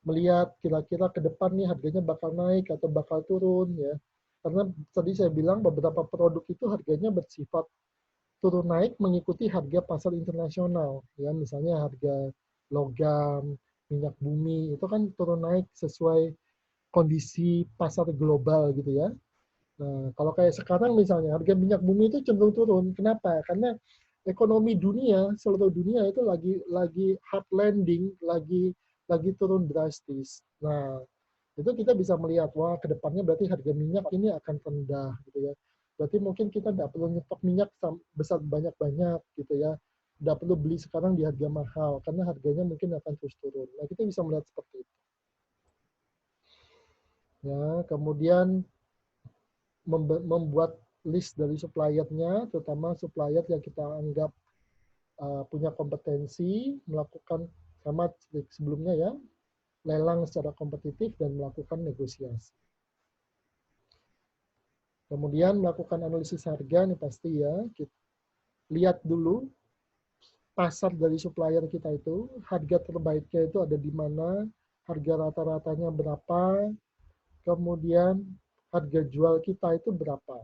Melihat kira-kira ke depan nih harganya bakal naik atau bakal turun, ya. Karena tadi saya bilang beberapa produk itu harganya bersifat turun naik mengikuti harga pasar internasional, ya. Misalnya harga logam, minyak bumi, itu kan turun naik sesuai kondisi pasar global gitu ya. Nah, kalau kayak sekarang misalnya harga minyak bumi itu cenderung turun. Kenapa? Karena ekonomi dunia, seluruh dunia itu lagi hard landing, lagi turun drastis. Nah, itu kita bisa melihat, wah ke depannya berarti harga minyak ini akan rendah gitu ya. Berarti mungkin kita nggak perlu nyetok minyak besar banyak-banyak gitu ya. Nggak perlu beli sekarang di harga mahal, karena harganya mungkin akan terus turun. Nah, kita bisa melihat seperti itu. Ya, kemudian membuat list dari suppliernya, terutama supplier yang kita anggap punya kompetensi, melakukan sama sebelumnya ya, lelang secara kompetitif dan melakukan negosiasi. Kemudian melakukan analisis harga, ini pasti ya, kita lihat dulu pasar dari supplier kita itu, harga terbaiknya itu ada di mana, harga rata-ratanya berapa, kemudian harga jual kita itu berapa,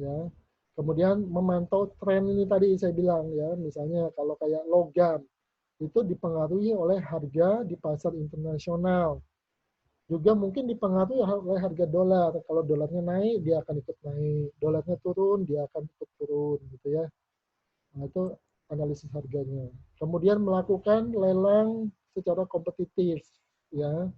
ya. Kemudian memantau tren ini tadi saya bilang ya, misalnya kalau kayak logam itu dipengaruhi oleh harga di pasar internasional. Juga mungkin dipengaruhi oleh harga dolar. Kalau dolarnya naik, dia akan ikut naik. Dolarnya turun, dia akan ikut turun gitu ya. Nah, itu analisis harganya. Kemudian melakukan lelang secara kompetitif. ya.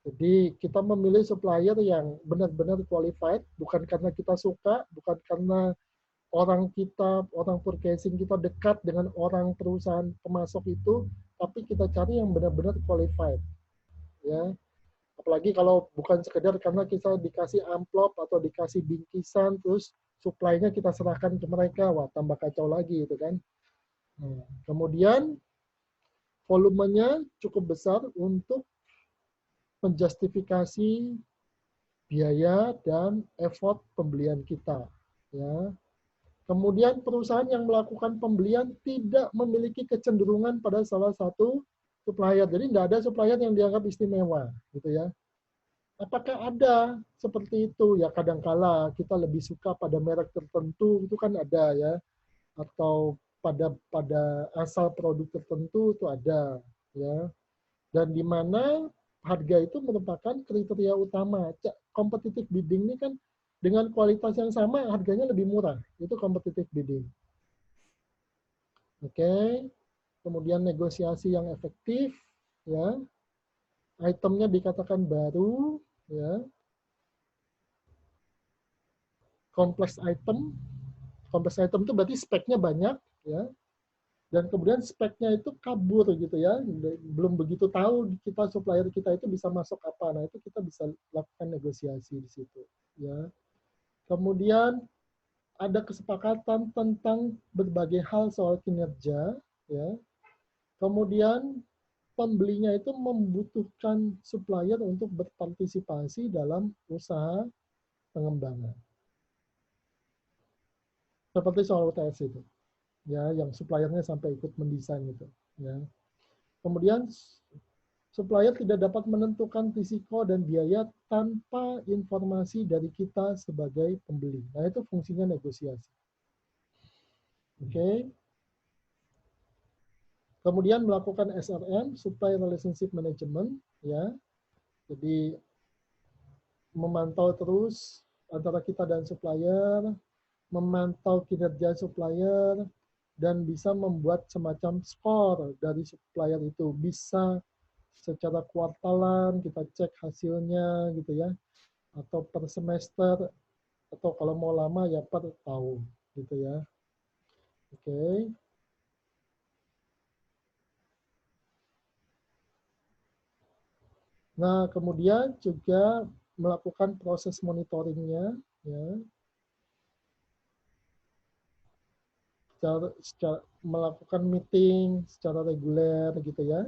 Jadi kita memilih supplier yang benar-benar qualified, bukan karena kita suka, bukan karena orang purchasing kita dekat dengan orang perusahaan pemasok itu, tapi kita cari yang benar-benar qualified, ya. Apalagi kalau bukan sekedar karena kita dikasih amplop atau dikasih bingkisan, terus supply-nya kita serahkan ke mereka, wah tambah kacau lagi itu kan. Nah, kemudian volumenya cukup besar untuk menjustifikasi biaya dan effort pembelian kita, ya. Kemudian perusahaan yang melakukan pembelian tidak memiliki kecenderungan pada salah satu supplier. Jadi tidak ada supplier yang dianggap istimewa, gitu ya. Apakah ada seperti itu? Ya kadangkala kita lebih suka pada merek tertentu, itu kan ada ya. Atau pada asal produk tertentu itu ada, ya. Dan di mana harga itu merupakan kriteria utama. Competitive bidding ini kan dengan kualitas yang sama harganya lebih murah. Itu competitive bidding. Oke. Kemudian negosiasi yang efektif, ya. Itemnya dikatakan baru, ya. Kompleks item itu berarti speknya banyak, ya. Dan kemudian speknya itu kabur gitu ya, belum begitu tahu kita supplier kita itu bisa masuk apa. Nah itu kita bisa lakukan negosiasi di situ, ya. Kemudian ada kesepakatan tentang berbagai hal soal kinerja, ya. Kemudian pembelinya itu membutuhkan supplier untuk berpartisipasi dalam usaha pengembangan. Seperti soal UTS itu. Ya, yang suppliernya sampai ikut mendesain itu, ya. Kemudian supplier tidak dapat menentukan risiko dan biaya tanpa informasi dari kita sebagai pembeli. Nah, itu fungsinya negosiasi. Oke. Kemudian melakukan SRM, Supplier Relationship Management, ya. Jadi memantau terus antara kita dan supplier, memantau kinerja supplier, dan bisa membuat semacam skor dari supplier itu. Bisa secara kuartalan, kita cek hasilnya gitu ya. Atau per semester, atau kalau mau lama ya per tahun gitu ya. Oke. Nah, kemudian juga melakukan proses monitoringnya, ya. Melakukan meeting secara reguler gitu ya.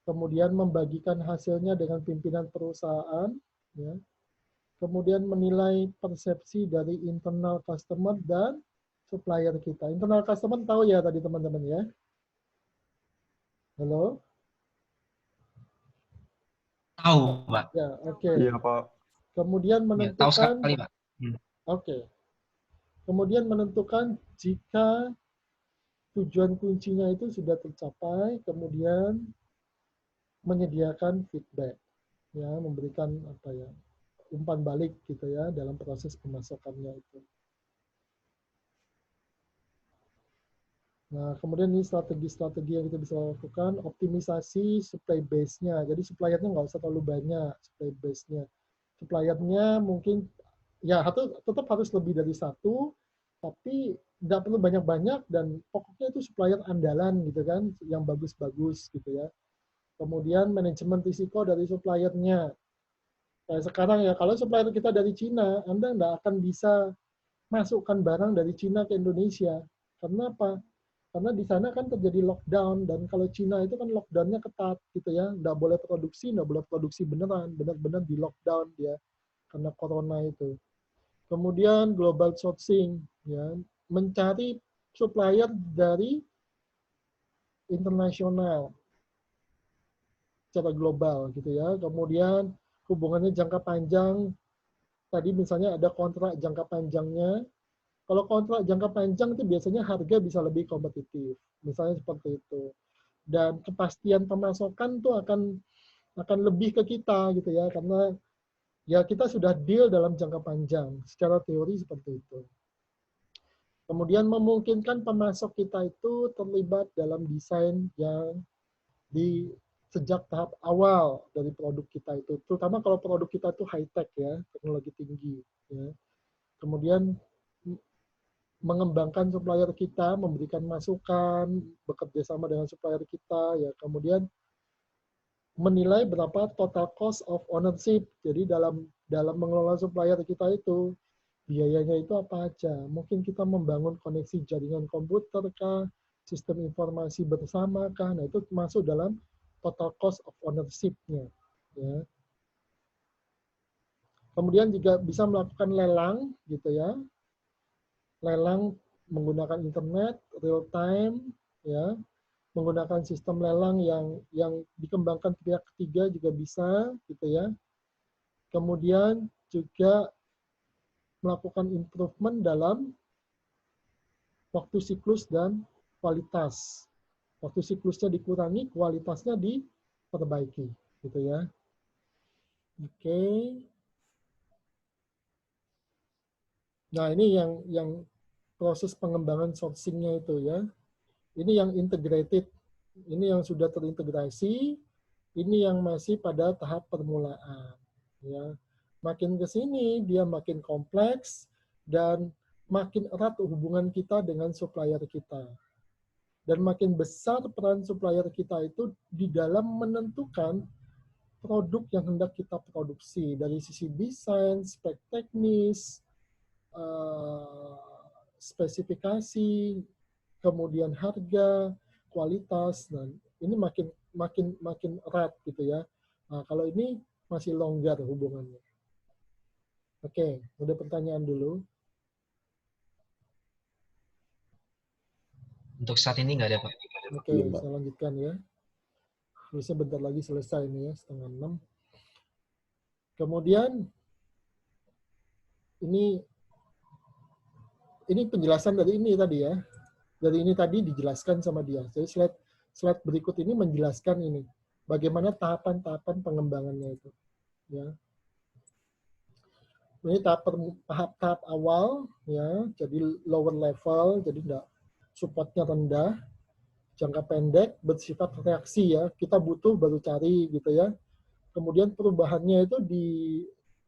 Kemudian membagikan hasilnya dengan pimpinan perusahaan, ya. Kemudian menilai persepsi dari internal customer dan supplier kita. Internal customer tahu ya tadi teman-teman ya. Halo? Tahu, Pak. Ya, oke. Iya, Pak. Kemudian Ya, tahu menentukan, sekali, Pak. Oke. Kemudian menentukan jika tujuan kuncinya itu sudah tercapai, kemudian menyediakan feedback, ya, memberikan apa ya, umpan balik gitu ya dalam proses pemasakannya itu. Nah, kemudian ini strategi-strategi yang kita bisa lakukan, optimisasi supply base-nya. Jadi suppliernya nggak usah terlalu banyak supply base-nya. Suppliernya mungkin ya tetap harus lebih dari satu, tapi nggak perlu banyak-banyak dan pokoknya itu supplier andalan gitu kan, yang bagus-bagus gitu ya. Kemudian manajemen risiko dari suppliernya. Nah, sekarang ya kalau supplier kita dari Cina, Anda nggak akan bisa masukkan barang dari Cina ke Indonesia. Karena apa? Karena di sana kan terjadi lockdown, dan kalau Cina itu kan lockdown-nya ketat gitu ya, nggak boleh produksi beneran, benar-benar di lockdown dia karena corona itu. Kemudian global sourcing, ya, mencari supplier dari internasional secara global gitu ya. Kemudian hubungannya jangka panjang, tadi misalnya ada kontrak jangka panjangnya. Kalau kontrak jangka panjang itu biasanya harga bisa lebih kompetitif, misalnya seperti itu. Dan kepastian pemasokan tuh akan lebih ke kita gitu ya, karena ya kita sudah deal dalam jangka panjang, secara teori seperti itu. Kemudian memungkinkan pemasok kita itu terlibat dalam desain yang sejak tahap awal dari produk kita itu, terutama kalau produk kita itu high tech ya, teknologi tinggi ya. Kemudian mengembangkan supplier kita, memberikan masukan, bekerja sama dengan supplier kita ya. Kemudian menilai berapa total cost of ownership. Jadi dalam mengelola supplier kita itu biayanya itu apa aja. Mungkin kita membangun koneksi jaringan komputer kah, sistem informasi bersama kah. Nah, itu masuk dalam total cost of ownership-nya ya. Kemudian juga bisa melakukan lelang gitu ya. Lelang menggunakan internet real time ya. Menggunakan sistem lelang yang dikembangkan pihak ketiga juga bisa gitu ya. Kemudian juga melakukan improvement dalam waktu siklus dan kualitas. Waktu siklusnya dikurangi, kualitasnya diperbaiki gitu ya. Oke. Nah, ini yang proses pengembangan sourcing-nya itu ya. Ini yang integrated, ini yang sudah terintegrasi, ini yang masih pada tahap permulaan. Ya. Makin ke sini dia makin kompleks dan makin erat hubungan kita dengan supplier kita. Dan makin besar peran supplier kita itu di dalam menentukan produk yang hendak kita produksi dari sisi desain, spek teknis, spesifikasi, kemudian harga, kualitas, dan ini makin erat gitu ya. Nah, kalau ini masih longgar hubungannya. Oke, udah pertanyaan dulu. Untuk saat ini nggak ada, Pak. Oke, saya lanjutkan ya. Harusnya bentar lagi selesai ini ya, 5:30. Kemudian ini penjelasan dari ini tadi ya. Dari ini tadi dijelaskan sama dia. Jadi slide berikut ini menjelaskan ini. Bagaimana tahapan-tahapan pengembangannya itu. Ya. Ini tahap awal, ya. Jadi lower level, jadi enggak supportnya rendah, jangka pendek, bersifat reaksi ya. Kita butuh baru cari gitu ya. Kemudian perubahannya itu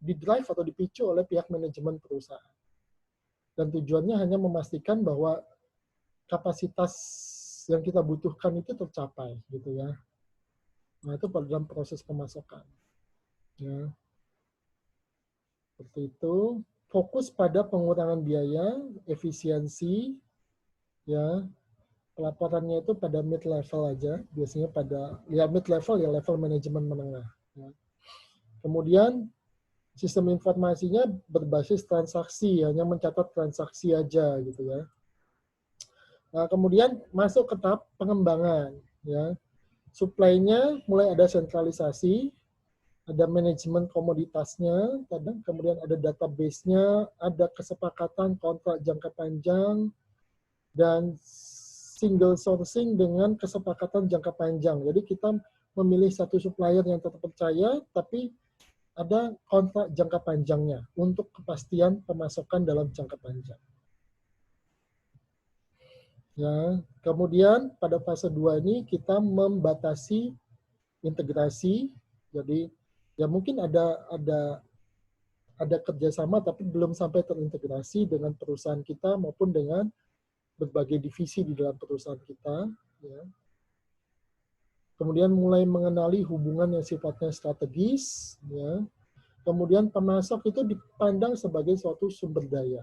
di drive atau dipicu oleh pihak manajemen perusahaan. Dan tujuannya hanya memastikan bahwa kapasitas yang kita butuhkan itu tercapai gitu ya. Nah, itu dalam proses pemasokan. Ya. Seperti itu. Fokus pada pengurangan biaya, efisiensi, ya. Pelaporannya itu pada mid level aja, biasanya pada ya mid level ya level manajemen menengah. Ya. Kemudian sistem informasinya berbasis transaksi, hanya mencatat transaksi aja gitu ya. Nah, kemudian masuk ke tahap pengembangan, ya. Supply-nya mulai ada sentralisasi, ada manajemen komoditasnya, kemudian ada database-nya, ada kesepakatan kontrak jangka panjang, dan single sourcing dengan kesepakatan jangka panjang. Jadi kita memilih satu supplier yang terpercaya, tapi ada kontrak jangka panjangnya untuk kepastian pemasokan dalam jangka panjang. Ya, kemudian pada fase 2 ini kita membatasi integrasi. Jadi ya mungkin ada kerjasama tapi belum sampai terintegrasi dengan perusahaan kita maupun dengan berbagai divisi di dalam perusahaan kita. Ya. Kemudian mulai mengenali hubungan yang sifatnya strategis. Ya. Kemudian pemasok itu dipandang sebagai suatu sumber daya.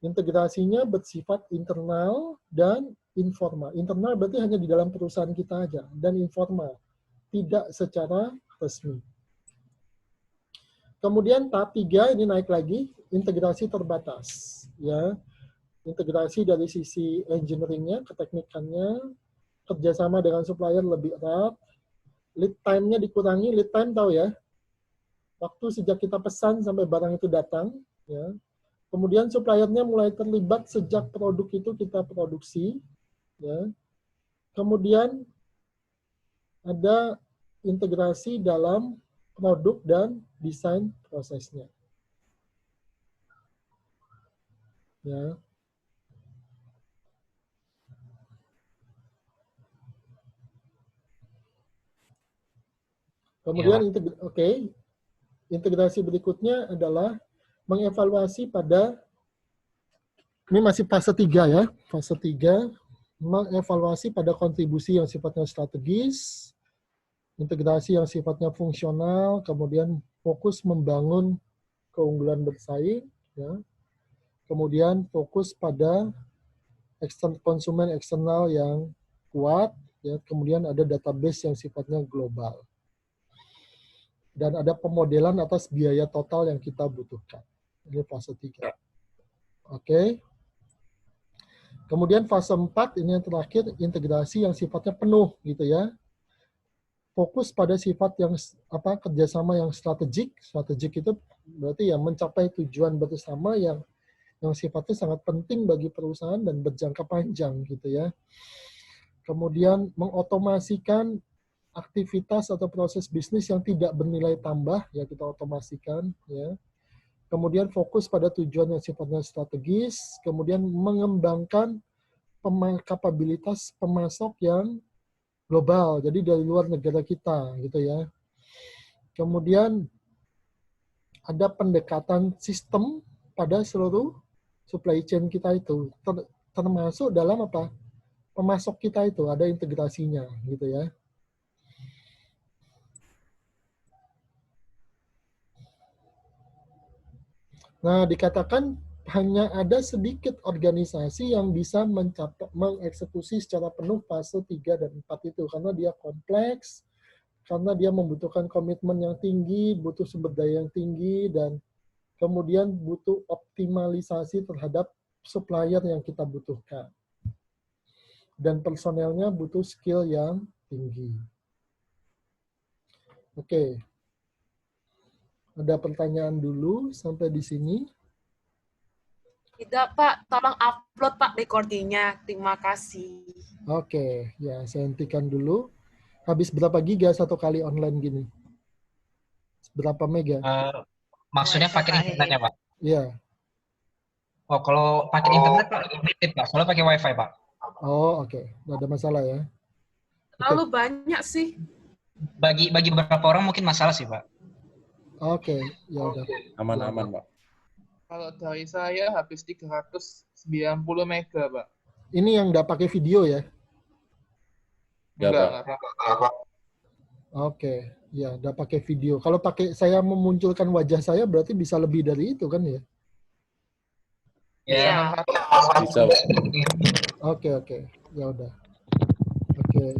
Integrasinya bersifat internal dan informal. Internal berarti hanya di dalam perusahaan kita aja, dan informal, tidak secara resmi. Kemudian tahap 3 ini naik lagi, integrasi terbatas. Ya, integrasi dari sisi engineering-nya, keteknikannya, kerjasama dengan supplier lebih erat, lead time-nya dikurangi. Lead time tahu ya, waktu sejak kita pesan sampai barang itu datang. Ya. Kemudian suppliernya mulai terlibat sejak produk itu kita produksi. Ya. Kemudian ada integrasi dalam produk dan desain prosesnya. Ya. Kemudian integrasi berikutnya adalah mengevaluasi pada, ini masih fase 3 ya, fase 3, mengevaluasi pada kontribusi yang sifatnya strategis, integrasi yang sifatnya fungsional, kemudian fokus membangun keunggulan bersaing, ya. Kemudian fokus pada konsumen eksternal yang kuat, ya. Kemudian ada database yang sifatnya global. Dan ada pemodelan atas biaya total yang kita butuhkan. Ini fase 3. Oke. Kemudian fase 4, ini yang terakhir, integrasi yang sifatnya penuh, gitu ya. Fokus pada sifat yang kerjasama yang strategik. Strategik itu berarti yang mencapai tujuan bersama yang sifatnya sangat penting bagi perusahaan dan berjangka panjang, gitu ya. Kemudian mengotomasikan aktivitas atau proses bisnis yang tidak bernilai tambah, ya kita otomasikan, ya. Kemudian fokus pada tujuan yang sifatnya strategis, kemudian mengembangkan kapabilitas pemasok yang global, jadi dari luar negara kita, gitu ya. Kemudian ada pendekatan sistem pada seluruh supply chain kita itu, termasuk dalam pemasok kita itu ada integrasinya, gitu ya. Nah, dikatakan hanya ada sedikit organisasi yang bisa mengeksekusi secara penuh fase 3 dan 4 itu, karena dia kompleks, karena dia membutuhkan komitmen yang tinggi, butuh sumber daya yang tinggi, dan kemudian butuh optimalisasi terhadap supplier yang kita butuhkan. Dan personelnya butuh skill yang tinggi. Oke. Ada pertanyaan dulu sampai di sini? Tidak, Pak. Tolong upload, Pak, recordingnya. Terima kasih. Oke. Ya, saya hentikan dulu. Habis berapa giga satu kali online gini? Berapa mega? Maksudnya pakai internet ya, Pak? Iya. Oh, kalau pakai internet, Pak, limited, Pak. Soalnya pakai wifi, Pak. Oh, oke. Nggak ada masalah ya. Terlalu banyak sih. Bagi beberapa orang mungkin masalah sih, Pak. Oke, ya udah. Aman-aman, Pak. Kalau dari saya habis 390 mega, Pak. Ini yang nggak pakai video ya? Enggak, Pak. Oke, ya nggak pakai video. Kalau pakai saya memunculkan wajah saya berarti bisa lebih dari itu kan ya? Ya. Bisa, Pak. Oke, ya udah. Oke.